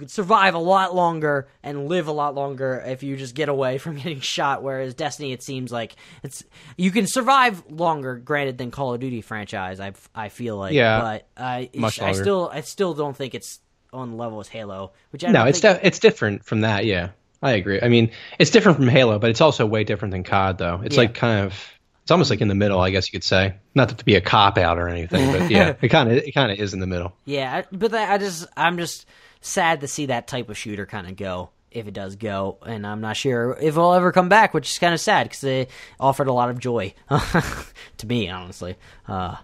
survive a lot longer and live a lot longer if you just get away from getting shot, whereas Destiny, it seems like you can survive longer, granted, than Call of Duty franchise, I feel like. Yeah, but I still don't think it's on the level as Halo, which it's different from that, yeah. I agree. I mean, it's different from Halo, but it's also way different than COD, though. It's like kind of... It's almost like in the middle, I guess you could say. Not to be a cop-out or anything, but yeah, it kind of is in the middle. Yeah, but I'm just sad to see that type of shooter kind of go if it does go, and I'm not sure if it'll ever come back, which is kind of sad because it offered a lot of joy to me, honestly. A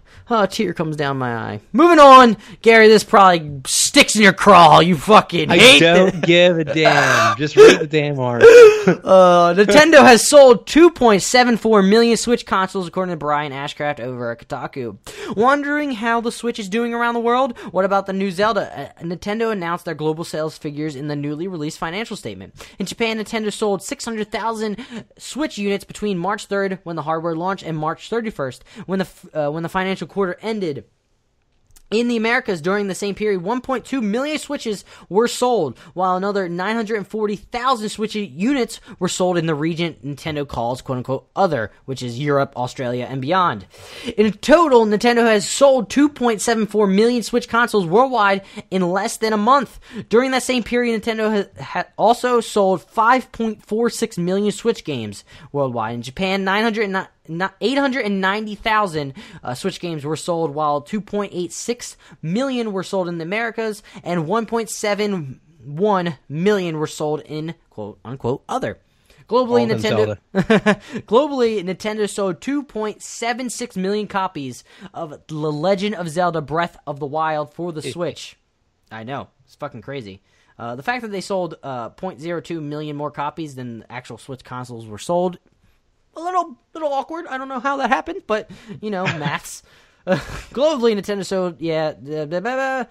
tear comes down my eye. Moving on, Gary, this probably sticks in your craw. You fucking hate I don't give a damn. Just read the damn article. Nintendo has sold 2.74 million Switch consoles, according to Brian Ashcraft over at Kotaku. Wondering how the Switch is doing around the world? What about the new Zelda? Nintendo announced their global sales figures in the newly released financial statement. In Japan, Nintendo sold 600,000 Switch units between March 3rd, when the hardware launched, and March 31st, when the financial quarter ended. In the Americas, during the same period, 1.2 million Switches were sold, while another 940,000 Switch units were sold in the region Nintendo calls quote-unquote other, which is Europe, Australia, and beyond. In total, Nintendo has sold 2.74 million Switch consoles worldwide in less than a month. During that same period, Nintendo had also sold 5.46 million Switch games worldwide. In Japan, 890,000 Switch games were sold, while 2.86 million were sold in the Americas, and 1.71 million were sold in quote-unquote other. Globally, Nintendo sold 2.76 million copies of The Legend of Zelda Breath of the Wild for the Switch. I know. It's fucking crazy. The fact that they sold 0.02 million more copies than the actual Switch consoles were sold, a little awkward. I don't know how that happened, but, maths. Globally, Nintendo sold, including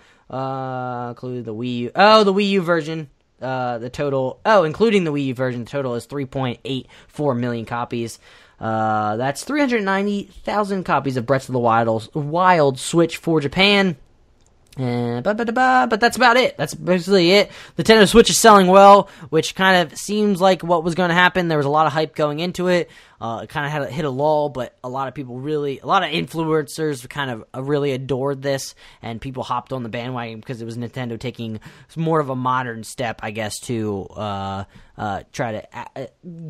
the Wii U. Oh, the Wii U version. Including the Wii U version, the total is 3.84 million copies. That's 390,000 copies of Breath of the Wild Switch for Japan. But that's about it. That's basically it. The Nintendo Switch is selling well, which kind of seems like what was going to happen. There was a lot of hype going into it. It kind of had hit a lull, but a lot of influencers kind of really adored this, and people hopped on the bandwagon because it was Nintendo taking more of a modern step, I guess, to try to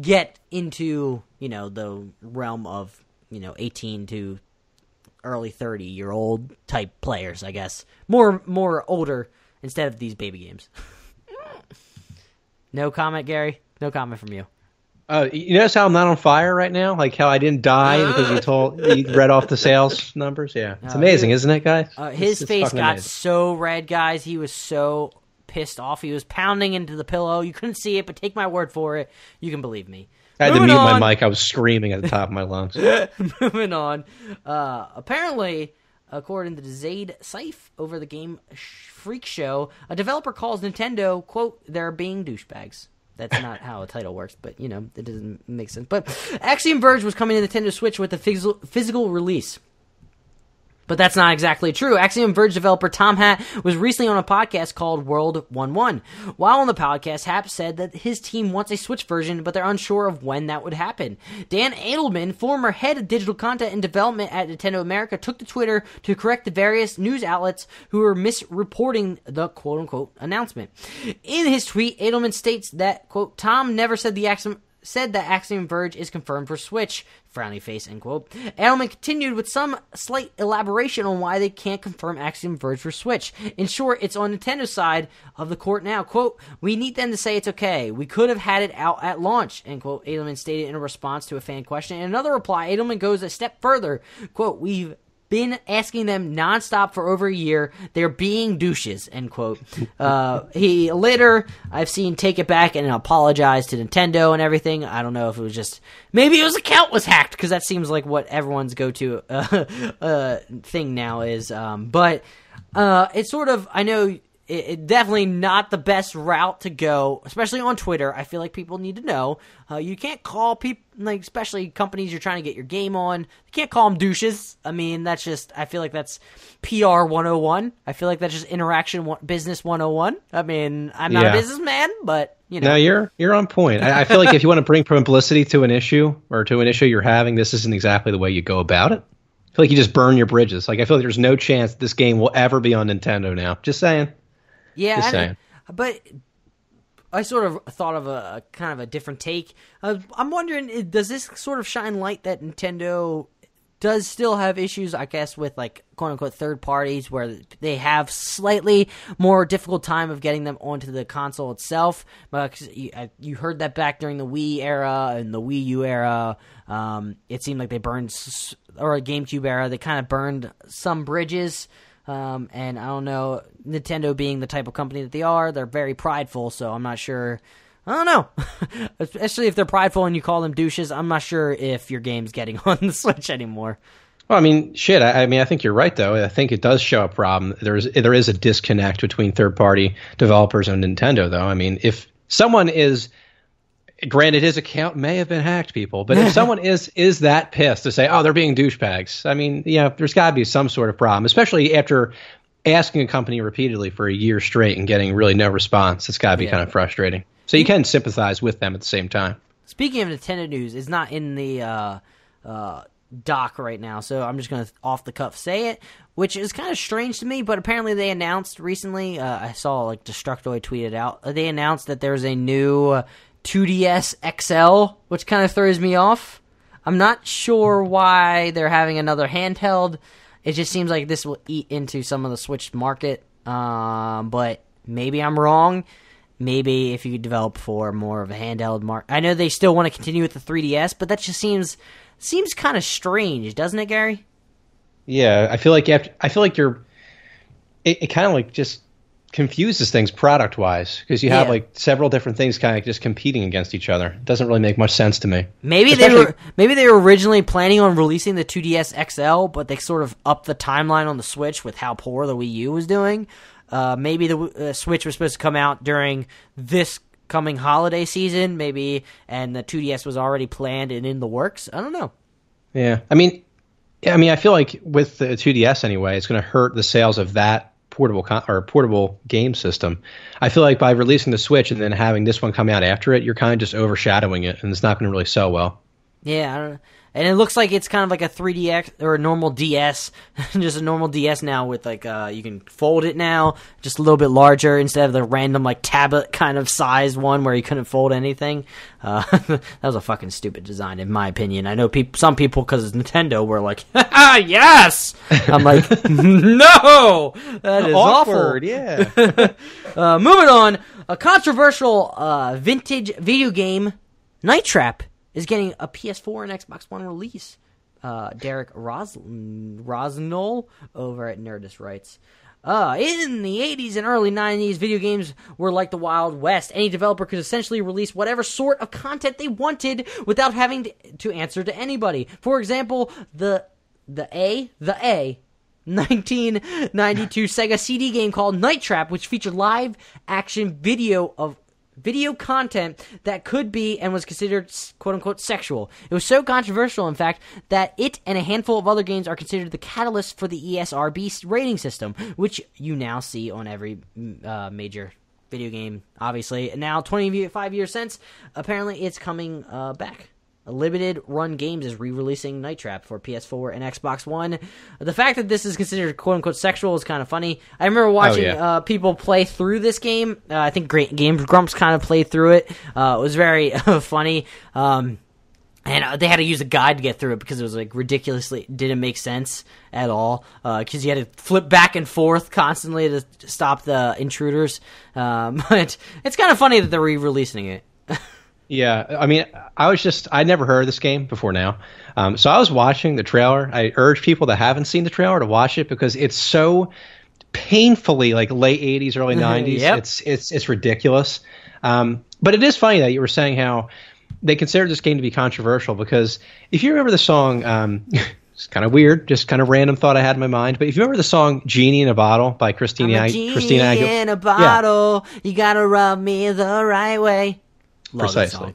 get into, the realm of, 18 to early 30-year-old type players, I guess. More older instead of these baby games. No comment, Gary? No comment from you. You notice how I'm not on fire right now? Like how I didn't die because you read off the sales numbers? Yeah. It's amazing, isn't it, guys? His face got so red, guys. He was so pissed off. He was pounding into the pillow. You couldn't see it, but take my word for it. You can believe me. I had to mute my mic. I was screaming at the top of my lungs. Moving on. Apparently, according to the Zaid Saif over the Game Freak Show, a developer calls Nintendo, quote, they're being douchebags. That's not how a title works, but, it doesn't make sense. But Axiom Verge was coming to Nintendo Switch with a physical release. But that's not exactly true. Axiom Verge developer Tom Hatt was recently on a podcast called World 1-1. While on the podcast, Hatt said that his team wants a Switch version, but they're unsure of when that would happen. Dan Adelman, former head of digital content and development at Nintendo America, took to Twitter to correct the various news outlets who were misreporting the quote-unquote announcement. In his tweet, Adelman states that, quote, Tom never said that Axiom Verge is confirmed for Switch, frowny face, end quote. Adelman continued with some slight elaboration on why they can't confirm Axiom Verge for Switch. In short, it's on Nintendo's side of the court now. Quote, we need them to say it's okay. We could have had it out at launch, end quote, Adelman stated in a response to a fan question. In another reply, Adelman goes a step further. Quote, we've been asking them nonstop for over a year. They're being douches, end quote. He later, I've seen, take it back and apologize to Nintendo and everything. I don't know if it was just, maybe his account was hacked, because that seems like what everyone's go-to thing now is. But it's sort of, I know, it definitely not the best route to go, especially on Twitter. I feel like people need to know. You can't call people, like, especially companies you're trying to get your game on, you can't call them douches. I mean, that's just, I feel like that's PR 101. I feel like that's just business 101. I mean, I'm not a businessman, but, No, you're on point. I feel like if you want to bring publicity to an issue, or to an issue you're having, this isn't exactly the way you go about it. I feel like you just burn your bridges. Like, I feel like there's no chance this game will ever be on Nintendo now. Just saying. Yeah, but I sort of thought of a kind of a different take. I'm wondering, does this sort of shine light that Nintendo does still have issues, I guess, with like quote unquote third parties where they have slightly more difficult time of getting them onto the console itself. But you heard that back during the Wii era and the Wii U era. It seemed like they burned, or GameCube era, they kind of burned some bridges. And I don't know, Nintendo being the type of company that they are, they're very prideful. So I'm not sure. I don't know. Especially if they're prideful and you call them douches, I'm not sure if your game's getting on the Switch anymore. Well, I mean, shit. I mean, I think you're right, though. I think it does show a problem. There is a disconnect between third-party developers and Nintendo, though. I mean, if someone is, granted, his account may have been hacked, people, but if someone is that pissed to say, oh, they're being douchebags, I mean, there's got to be some sort of problem, especially after asking a company repeatedly for a year straight and getting really no response. It's got to be kind of frustrating. So you can sympathize with them at the same time. Speaking of Nintendo news, it's not in the doc right now, so I'm just going to off the cuff say it, which is kind of strange to me, but apparently they announced recently, I saw like Destructoid tweeted out, they announced that there's a new 2DS XL, which kind of throws me off. I'm not sure why they're having another handheld. It just seems like this will eat into some of the Switch market, but maybe I'm wrong. Maybe if you could develop for more of a handheld market. I know they still want to continue with the 3DS, but that just seems kind of strange, doesn't it, Gary? Yeah, I feel like it kind of like just confuses things product wise because you have like several different things kind of just competing against each other. It doesn't really make much sense to me. Maybe they were originally planning on releasing the 2DS XL, but they sort of upped the timeline on the Switch with how poor the Wii U was doing. Maybe the Switch was supposed to come out during this coming holiday season, maybe, and the 2DS was already planned and in the works. I don't know. Yeah, I mean, I feel like with the 2DS anyway, it's going to hurt the sales of that portable game system. I feel like by releasing the Switch and then having this one come out after it, you're kind of just overshadowing it, and it's not going to really sell well. Yeah, I don't know. And it looks like it's kind of like a 3DX or a normal DS, just a normal DS now with like you can fold it now, just a little bit larger instead of the random like tablet kind of size one where you couldn't fold anything. That was a fucking stupid design in my opinion. I know some people because it's Nintendo were like, yes. I'm like, no, that is awkward. Awful. Yeah. Moving on, a controversial vintage video game, Night Trap, is getting a PS4 and Xbox One release. Derek Rosnell over at Nerdist writes, in the 80s and early 90s, video games were like the Wild West. Any developer could essentially release whatever sort of content they wanted without having to answer to anybody. For example, the 1992 Sega CD game called Night Trap, which featured live action video content that could be and was considered quote-unquote sexual. It was so controversial, in fact, that it and a handful of other games are considered the catalyst for the ESRB rating system, which you now see on every major video game, obviously. And now, 25 years since, apparently it's coming back. Limited Run Games is re-releasing Night Trap for PS4 and Xbox One. The fact that this is considered quote-unquote sexual is kind of funny. I remember watching people play through this game. I think Games Grumps kind of played through it. It was very funny. And they had to use a guide to get through it because it was like ridiculously didn't make sense at all. Because you had to flip back and forth constantly to stop the intruders. But it's kind of funny that they're re-releasing it. Yeah, I mean, I'd never heard of this game before now. So I was watching the trailer. I urge people that haven't seen the trailer to watch it because it's so painfully like late 80s, early 90s. Yep. It's ridiculous. But it is funny that you were saying how they considered this game to be controversial because if you remember the song, it's kind of weird, just kind of random thought I had in my mind. But if you remember the song "Genie in a Bottle" by Christina Aguilera, in a bottle, you gotta rub me the right way. Love precisely.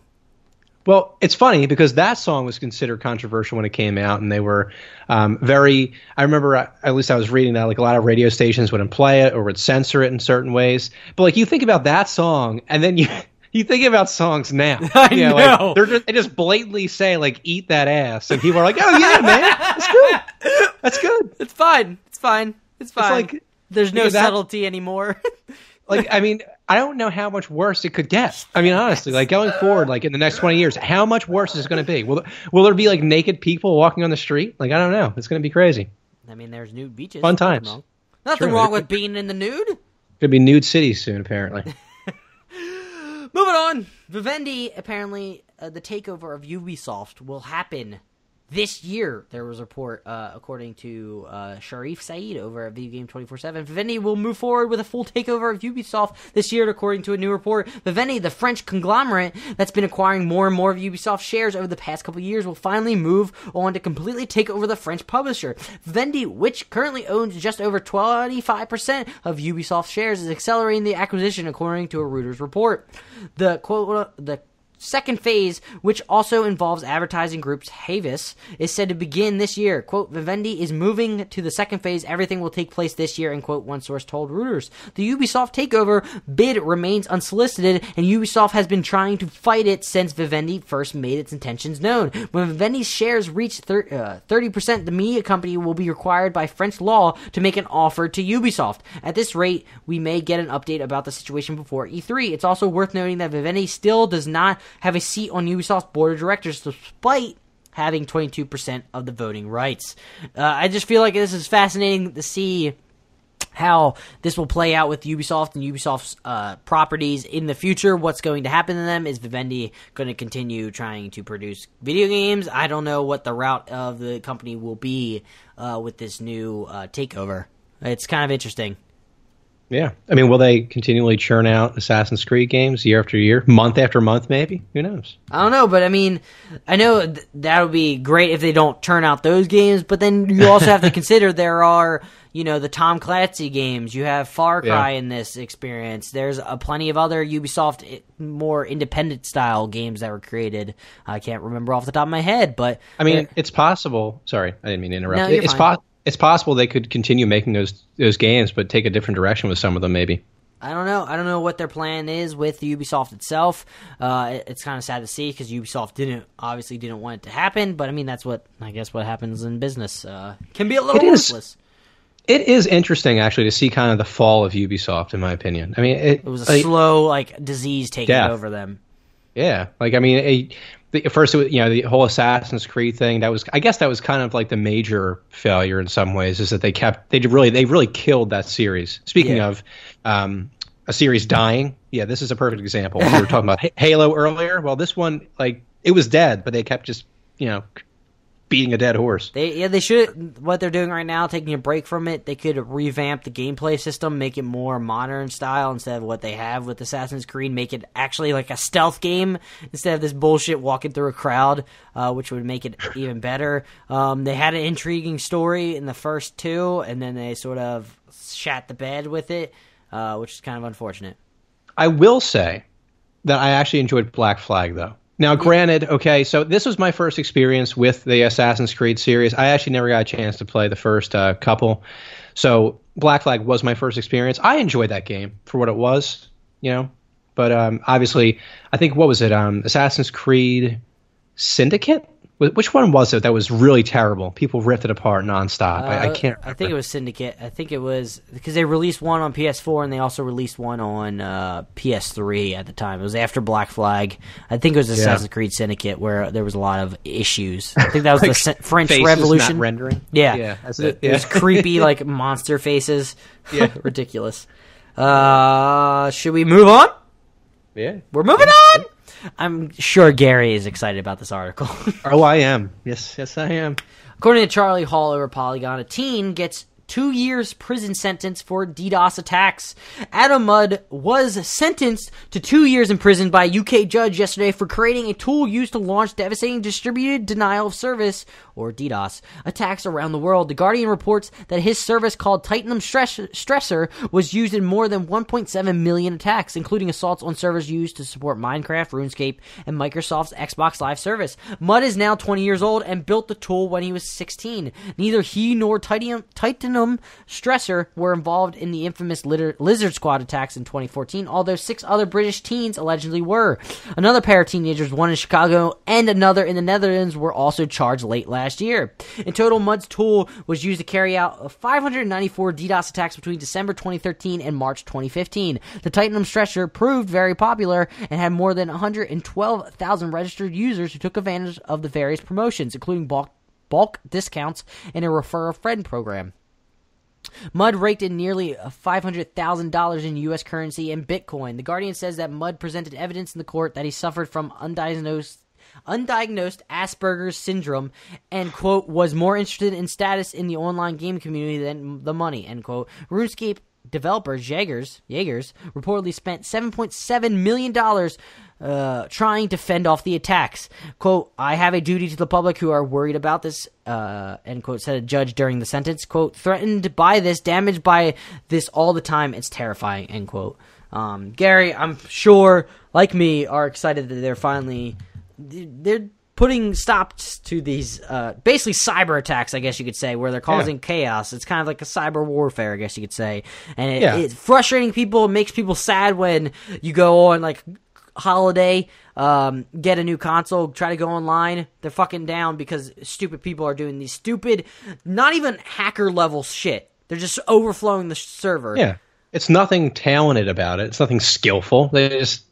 Well, it's funny because that song was considered controversial when it came out, and they were very. I remember, at least I was reading that like a lot of radio stations wouldn't play it or would censor it in certain ways. But like you think about that song, and then you think about songs now. I know. Like, they just blatantly say like "eat that ass," and people are like, "Oh yeah, man, that's good. That's good. It's fine. It's fine. It's fine." It's like there's no subtlety anymore. Like, I mean, I don't know how much worse it could get. I mean, honestly, like going forward, like in the next 20 years, how much worse is it going to be? Will there be like naked people walking on the street? Like, I don't know. It's going to be crazy. I mean, there's nude beaches. Fun times. Nothing wrong with being in the nude. Could be nude cities soon, apparently. Moving on. Vivendi, apparently, the takeover of Ubisoft will happen this year. There was a report, according to Sharif Saeed over at Video Game 24/7. Vivendi will move forward with a full takeover of Ubisoft this year, according to a new report. Vivendi, the French conglomerate that's been acquiring more and more of Ubisoft shares over the past couple of years, will finally move on to completely take over the French publisher. Vivendi, which currently owns just over 25% of Ubisoft shares, is accelerating the acquisition, according to a Reuters report. The second phase, which also involves advertising groups Havis, is said to begin this year. Quote, Vivendi is moving to the second phase. Everything will take place this year, and quote, one source told Reuters. The Ubisoft takeover bid remains unsolicited, and Ubisoft has been trying to fight it since Vivendi first made its intentions known. When Vivendi's shares reach 30%, the media company will be required by French law to make an offer to Ubisoft. At this rate, we may get an update about the situation before E3. It's also worth noting that Vivendi still does not have a seat on Ubisoft's board of directors, despite having 22% of the voting rights. I just feel like this is fascinating to see how this will play out with Ubisoft and Ubisoft's properties in the future. What's going to happen to them? Is Vivendi going to continue trying to produce video games? I don't know what the route of the company will be with this new takeover. It's kind of interesting. Yeah. I mean, will they continually churn out Assassin's Creed games year after year, month after month, maybe? Who knows? I don't know, but I mean, I know that would be great if they don't turn out those games, but then you also have to consider there are, the Tom Clancy games. You have Far Cry in this experience. There's plenty of other Ubisoft, more independent-style games that were created. I can't remember off the top of my head, but... I mean, it's possible... Sorry, I didn't mean to interrupt. No, you're fine. It's possible they could continue making those games, but take a different direction with some of them, maybe. I don't know. I don't know what their plan is with Ubisoft itself. It's kind of sad to see because Ubisoft obviously didn't want it to happen. But I mean, that's what happens in business. Can be a little ruthless. It is interesting, actually, to see kind of the fall of Ubisoft, in my opinion. I mean, it was a slow disease taking over them. Yeah, I mean. First, the whole Assassin's Creed thing. I guess that was kind of like the major failure in some ways. Is that they really killed that series. Speaking of a series dying, this is a perfect example. We were talking about Halo earlier. Well, this one, it was dead, but they kept just beating a dead horse. They should. What they're doing right now, taking a break from it, they could revamp the gameplay system, make it more modern style instead of what they have with Assassin's Creed. Make it actually like a stealth game instead of this bullshit walking through a crowd, which would make it even better. They had an intriguing story in the first two, and then they sort of shat the bed with it, which is kind of unfortunate. I will say that I actually enjoyed Black Flag, though. Now, granted, okay, so this was my first experience with the Assassin's Creed series. I actually never got a chance to play the first couple. So Black Flag was my first experience. I enjoyed that game for what it was, But obviously, I think, what was it? Assassin's Creed Syndicate? Which one was it that was really terrible? People ripped it apart nonstop. I can't remember. I think it was Syndicate. I think it was because they released one on PS4 and they also released one on PS3 at the time. It was after Black Flag. I think it was Assassin's Creed Syndicate where there was a lot of issues. I think that was the French Revolution. Not rendering. Yeah. That's it. It was creepy, monster faces. Yeah. Ridiculous. Should we move on? Yeah. We're moving on! I'm sure Gary is excited about this article. Oh, I am. Yes, I am. According to Charlie Hall over Polygon, a teen gets 2 years prison sentence for DDoS attacks. Adam Mudd was sentenced to 2 years in prison by a UK judge yesterday for creating a tool used to launch devastating distributed denial of service, or DDoS, attacks around the world. The Guardian reports that his service, called Titanium Stressor, was used in more than 1.7 million attacks, including assaults on servers used to support Minecraft, RuneScape, and Microsoft's Xbox Live service. Mudd is now 20 years old and built the tool when he was 16. Neither he nor Titanium Titanium Stressor were involved in the infamous Lizard Squad attacks in 2014, although 6 other British teens allegedly were. Another pair of teenagers, one in Chicago and another in the Netherlands, were also charged late last year. In total, Mudd's tool was used to carry out 594 DDoS attacks between December 2013 and March 2015. The Titanium Stressor proved very popular and had more than 112,000 registered users who took advantage of the various promotions, including bulk discounts and a refer a friend program. Mudd raked in nearly $500,000 in U.S. currency and Bitcoin. The Guardian says that Mudd presented evidence in the court that he suffered from undiagnosed Asperger's syndrome and, quote, was more interested in status in the online game community than the money, end quote. RuneScape developer Jaegers reportedly spent $7.7 million trying to fend off the attacks. Quote, I have a duty to the public who are worried about this, end quote, said a judge during the sentence. Quote, threatened by this, damaged by this all the time. It's terrifying, end quote. Gary, I'm sure, like me, are excited that they're putting stops to these basically cyber attacks, I guess you could say, where they're causing chaos. It's kind of like a cyber warfare, I guess you could say. And it's frustrating people. It makes people sad when you go on, like, holiday, get a new console, try to go online. They're fucking down because stupid people are doing these stupid, not even hacker-level shit. They're just overflowing the server. Yeah. It's nothing talented about it. It's nothing skillful. It's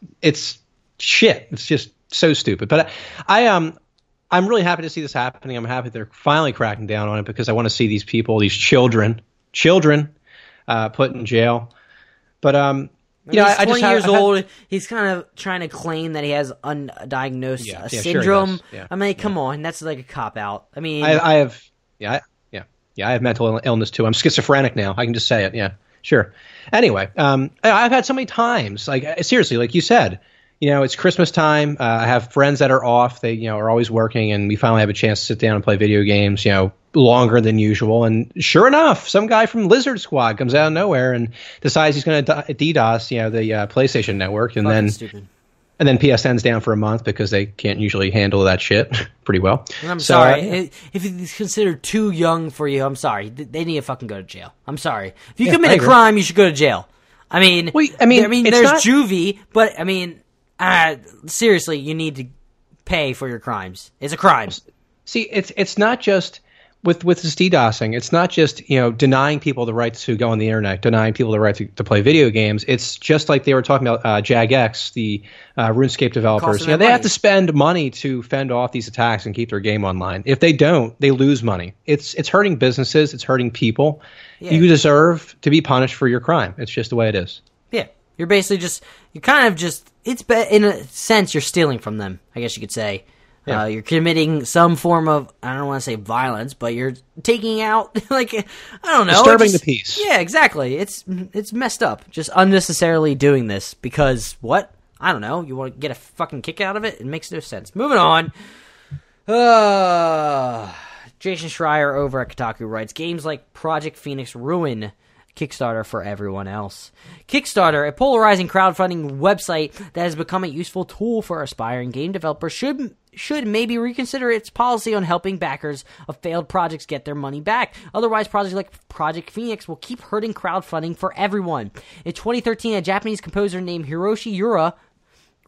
shit. It's just so stupid. But I'm really happy to see this happening. I'm happy they're finally cracking down on it because I want to see these people, these children, put in jail. But he's 20 years old. He's kind of trying to claim that he has undiagnosed syndrome. Sure I mean, come on, that's like a cop out. I mean, I have mental illness too. I'm schizophrenic now. I can just say it. Yeah, sure. Anyway, I've had so many times, like seriously, like you said. It's Christmas time. I have friends that are off. They, are always working, and we finally have a chance to sit down and play video games, longer than usual. And sure enough, some guy from Lizard Squad comes out of nowhere and decides he's going to DDoS, the PlayStation network, and then PSN's down for a month because they can't usually handle that shit pretty well. And I'm sorry. If it's considered too young for you, I'm sorry. They need to fucking go to jail. I'm sorry. If you commit a crime, you should go to jail. I mean, there's juvie, but I mean, seriously, you need to pay for your crimes. It's a crime. See, it's not just with this DDoSing. It's not just denying people the right to go on the internet, denying people the right to play video games. It's just like they were talking about Jagex, the RuneScape developers. They have to spend money to fend off these attacks and keep their game online. If they don't, they lose money. It's hurting businesses. It's hurting people. Yeah. You deserve to be punished for your crime. It's just the way it is. Yeah. You're basically in a sense, you're stealing from them, I guess you could say. Yeah. You're committing some form of, I don't want to say violence, but you're taking out, like, I don't know. Disturbing the peace. Yeah, exactly. It's messed up. Just unnecessarily doing this because, what? I don't know. You want to get a fucking kick out of it? It makes no sense. Moving on. Jason Schreier over at Kotaku writes, games like Project Phoenix ruin Kickstarter for everyone else. Kickstarter, a polarizing crowdfunding website that has become a useful tool for aspiring game developers, should maybe reconsider its policy on helping backers of failed projects get their money back. Otherwise, projects like Project Phoenix will keep hurting crowdfunding for everyone. In 2013, a Japanese composer named Hiroshi Yura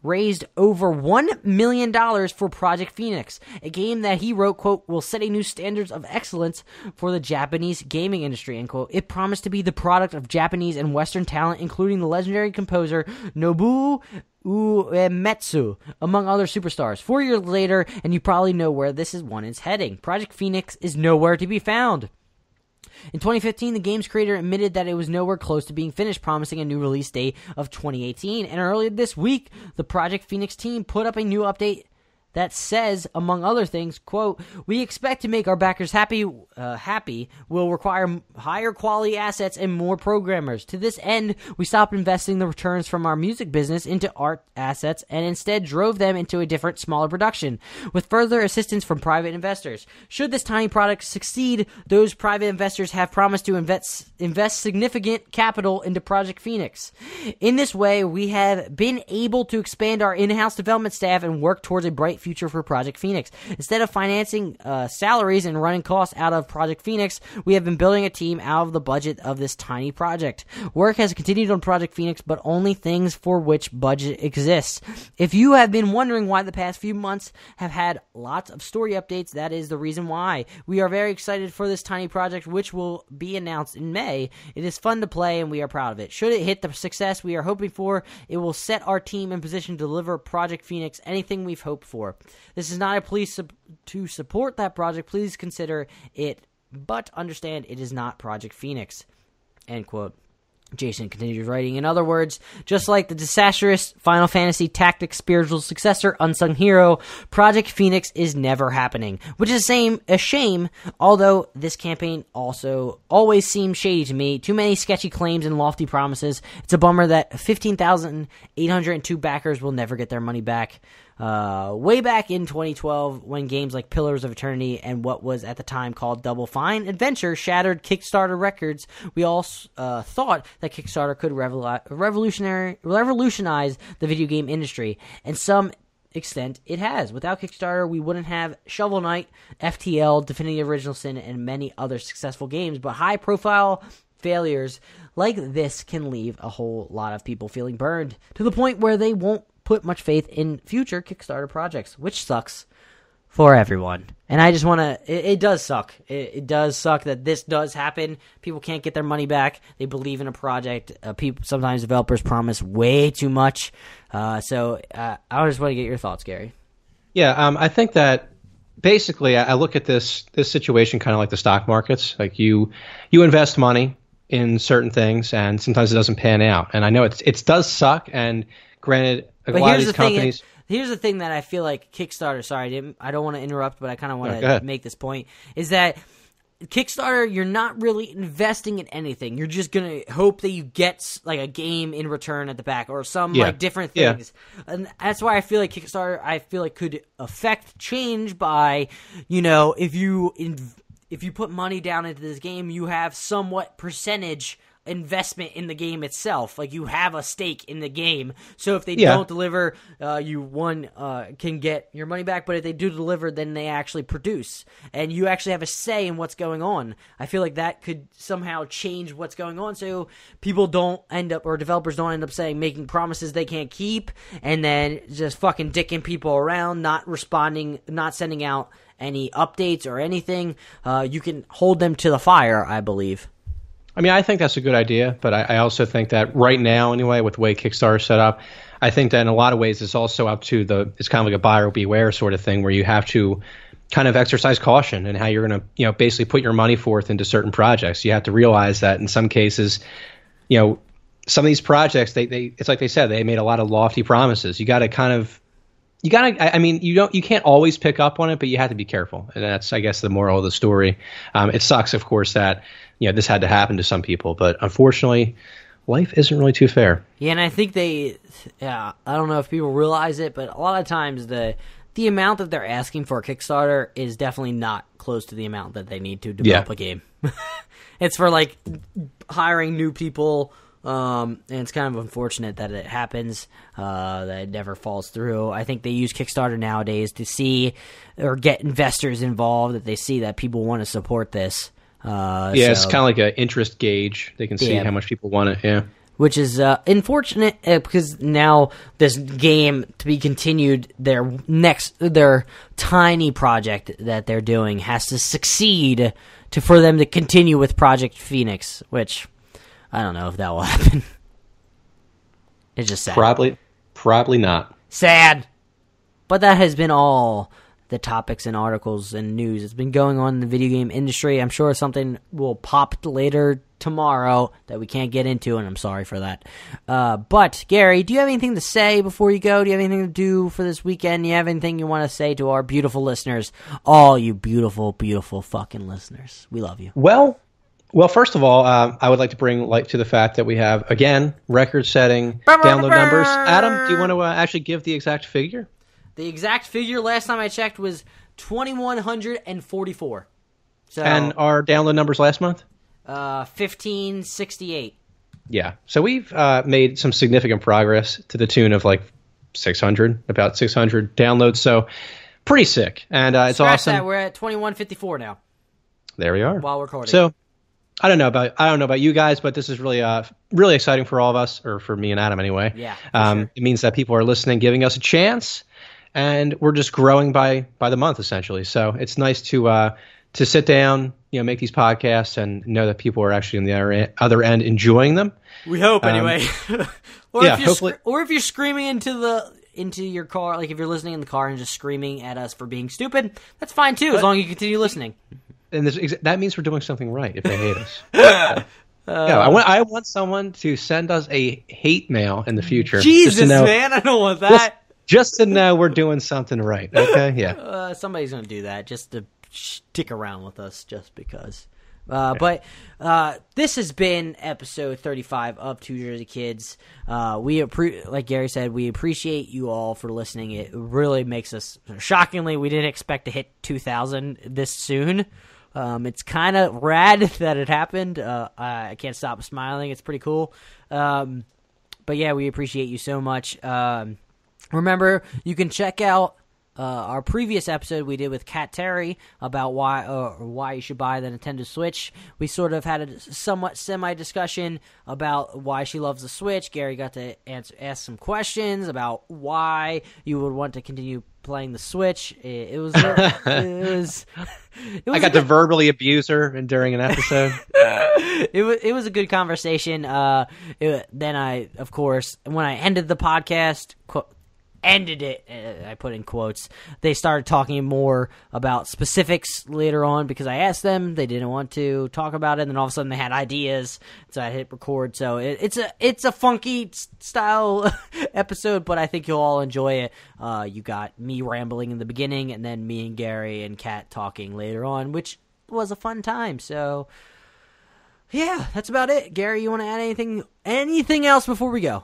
raised over $1 million for Project Phoenix, a game that he wrote, quote, will set a new standards of excellence for the Japanese gaming industry, end quote. It promised to be the product of Japanese and Western talent, including the legendary composer Nobuo Uematsu, among other superstars. 4 years later, and you probably know where this one is heading. Project Phoenix is nowhere to be found. In 2015, the game's creator admitted that it was nowhere close to being finished, promising a new release date of 2018. And earlier this week, the Project Phoenix team put up a new update that says, among other things, quote, we expect to make our backers happy will require higher quality assets and more programmers. To this end, we stopped investing the returns from our music business into art assets and instead drove them into a different, smaller production, with further assistance from private investors. Should this tiny product succeed, those private investors have promised to invest significant capital into Project Phoenix. In this way, we have been able to expand our in-house development staff and work towards a bright future for Project Phoenix. Instead of financing salaries and running costs out of Project Phoenix, we have been building a team out of the budget of this tiny project. Work has continued on Project Phoenix, but only things for which budget exists. If you have been wondering why the past few months have had lots of story updates, that is the reason why. We are very excited for this tiny project, which will be announced in May. It is fun to play, and we are proud of it. Should it hit the success we are hoping for, it will set our team in position to deliver Project Phoenix anything we've hoped for. This is not a plea to support that project. Please consider it, but understand it is not Project Phoenix. End quote. Jason continues writing, in other words, just like the disastrous Final Fantasy Tactics spiritual successor, Unsung Hero, Project Phoenix is never happening, which is a shame, although this campaign also always seemed shady to me. Too many sketchy claims and lofty promises. It's a bummer that 15,802 backers will never get their money back. Way back in 2012, when games like Pillars of Eternity and what was at the time called Double Fine Adventure shattered Kickstarter records, we all thought that Kickstarter could revolutionize the video game industry, and some extent it has. Without Kickstarter, we wouldn't have Shovel Knight, FTL, Definitive Original Sin, and many other successful games, but high-profile failures like this can leave a whole lot of people feeling burned, to the point where they won't put much faith in future Kickstarter projects, which sucks for everyone. And I just want to, it does suck. It does suck that this does happen. People can't get their money back. They believe in a project. Sometimes developers promise way too much. So I just want to get your thoughts, Gary. Yeah, I think that basically I look at this situation kind of like the stock markets. Like you invest money in certain things, and sometimes it doesn't pan out. And I know it does suck, and granted, a lot of these companies. Here's the thing that I feel like Kickstarter. Sorry, I don't want to interrupt, but I kind of want to make this point. Is that Kickstarter? You're not really investing in anything. You're just gonna hope that you get like a game in return at the back, or some like different things. Yeah. And that's why I feel like Kickstarter. I feel like could affect change by, if you put money down into this game, you have somewhat percentage investment in the game itself. Like, you have a stake in the game. So if they don't deliver, you can get your money back, but if they do deliver, then they actually produce. And you actually have a say in what's going on. I feel like that could somehow change what's going on, so people don't end up, or developers don't end up making promises they can't keep, and then just fucking dicking people around, not responding, not sending out any updates or anything. You can hold them to the fire, I believe. I mean, I think that's a good idea, but I also think that right now, anyway, with the way Kickstarter is set up, I think that in a lot of ways it's also up to it's kind of like a buyer beware sort of thing, where you have to kind of exercise caution in how you're going to, basically put your money forth into certain projects. You have to realize that in some cases, some of these projects, it's like they said, they made a lot of lofty promises. You can't always pick up on it, but you have to be careful. And that's, I guess, the moral of the story. It sucks, of course, that, this had to happen to some people, but unfortunately, life isn't really too fair. Yeah, and I think I don't know if people realize it, but a lot of times the amount that they're asking for a Kickstarter is definitely not close to the amount that they need to develop a game. It's for, like, hiring new people. And it's kind of unfortunate that it happens, that it never falls through. I think they use Kickstarter nowadays to see or get investors involved, that they see that people want to support this. It's kind of like an interest gauge. They can see how much people want it, Which is unfortunate, because now this game, to be continued, their tiny project that they're doing has to succeed for them to continue with Project Phoenix, which I don't know if that will happen. It's just sad. Probably not. Sad. But that has been all the topics and articles and news that's been going on in the video game industry. I'm sure something will pop later tomorrow that we can't get into, and I'm sorry for that. But, Gary, do you have anything to say before you go? Do you have anything to do for this weekend? Do you have anything you want to say to our beautiful listeners? All you beautiful, beautiful fucking listeners. We love you. Well, first of all, I would like to bring light to the fact that we have, again, record-setting download numbers. Adam, do you want to actually give the exact figure? The exact figure last time I checked was 2,144. And our download numbers last month? 1,568. Yeah. So we've made some significant progress to the tune of like about 600 downloads. So pretty sick. And it's Scratch awesome. that. We're at 2154 now. There we are. While recording. So I don't know about you guys, but this is really exciting for all of us, or for me and Adam anyway. Yeah. Sure. It means that people are listening, giving us a chance, and we're just growing by the month essentially. So it's nice to sit down, make these podcasts and know that people are actually on the other end enjoying them. We hope anyway. Or if you're screaming into your car, like if you're listening in the car and just screaming at us for being stupid, that's fine too, as long as you continue listening. And that means we're doing something right if they hate us. I want someone to send us a hate mail in the future. Jesus, man, I don't want that. Just to know we're doing something right. Okay, yeah. Somebody's going to do that just to stick around with us just because. Okay. But this has been episode 35 of Two Jersey Kids. Like Gary said, we appreciate you all for listening. It really makes us, shockingly, we didn't expect to hit 2,000 this soon. It's kind of rad that it happened. I can't stop smiling. It's pretty cool. But yeah, we appreciate you so much. Remember, you can check out our previous episode we did with Kat Terry about why you should buy the Nintendo Switch. We sort of had a somewhat semi-discussion about why she loves the Switch. Gary got to ask some questions about why you would want to continue playing the Switch. It was I got to verbally abuse her during an episode. It was a good conversation. Then I, of course, when I ended the podcast, ended it, I put in quotes, they started talking more about specifics later on because I asked them. They didn't want to talk about it, and then all of a sudden they had ideas, so I hit record. So it's a funky style episode, but I think you'll all enjoy it. You got me rambling in the beginning, and then me and Gary and Kat talking later on, which was a fun time. So yeah, that's about it. Gary, you want to add anything else before we go?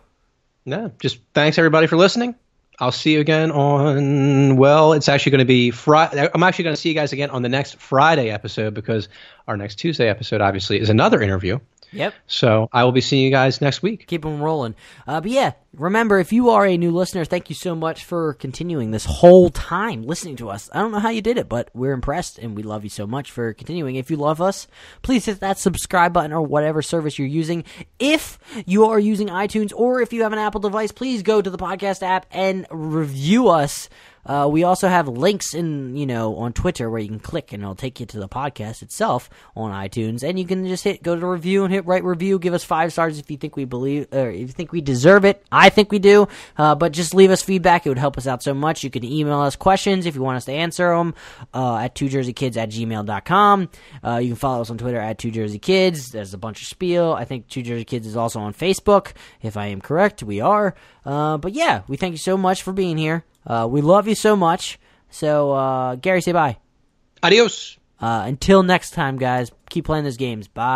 No, just thanks everybody for listening. I'll see you again it's actually going to be Friday. I'm actually going to see you guys again on the next Friday episode because our next Tuesday episode, obviously, is another interview. Yep. So I will be seeing you guys next week. Keep them rolling. But yeah, remember, if you are a new listener, thank you so much for continuing this whole time listening to us. I don't know how you did it, but we're impressed, and we love you so much for continuing. If you love us, please hit that subscribe button or whatever service you're using. If you are using iTunes or if you have an Apple device, please go to the podcast app and review us. We also have links on Twitter where you can click and it'll take you to the podcast itself on iTunes, and you can just go to review and hit write review. Give us 5 stars if you think we if you think we deserve it. I think we do, but just leave us feedback. It would help us out so much. You can email us questions if you want us to answer them at twojerseykids@gmail.com. You can follow us on Twitter at twojerseykids. There's a bunch of spiel. I think Two Jersey Kids is also on Facebook. If I am correct, we are. But yeah, we thank you so much for being here. We love you so much. So, Gary, say bye. Adios. Until next time, guys, keep playing those games. Bye.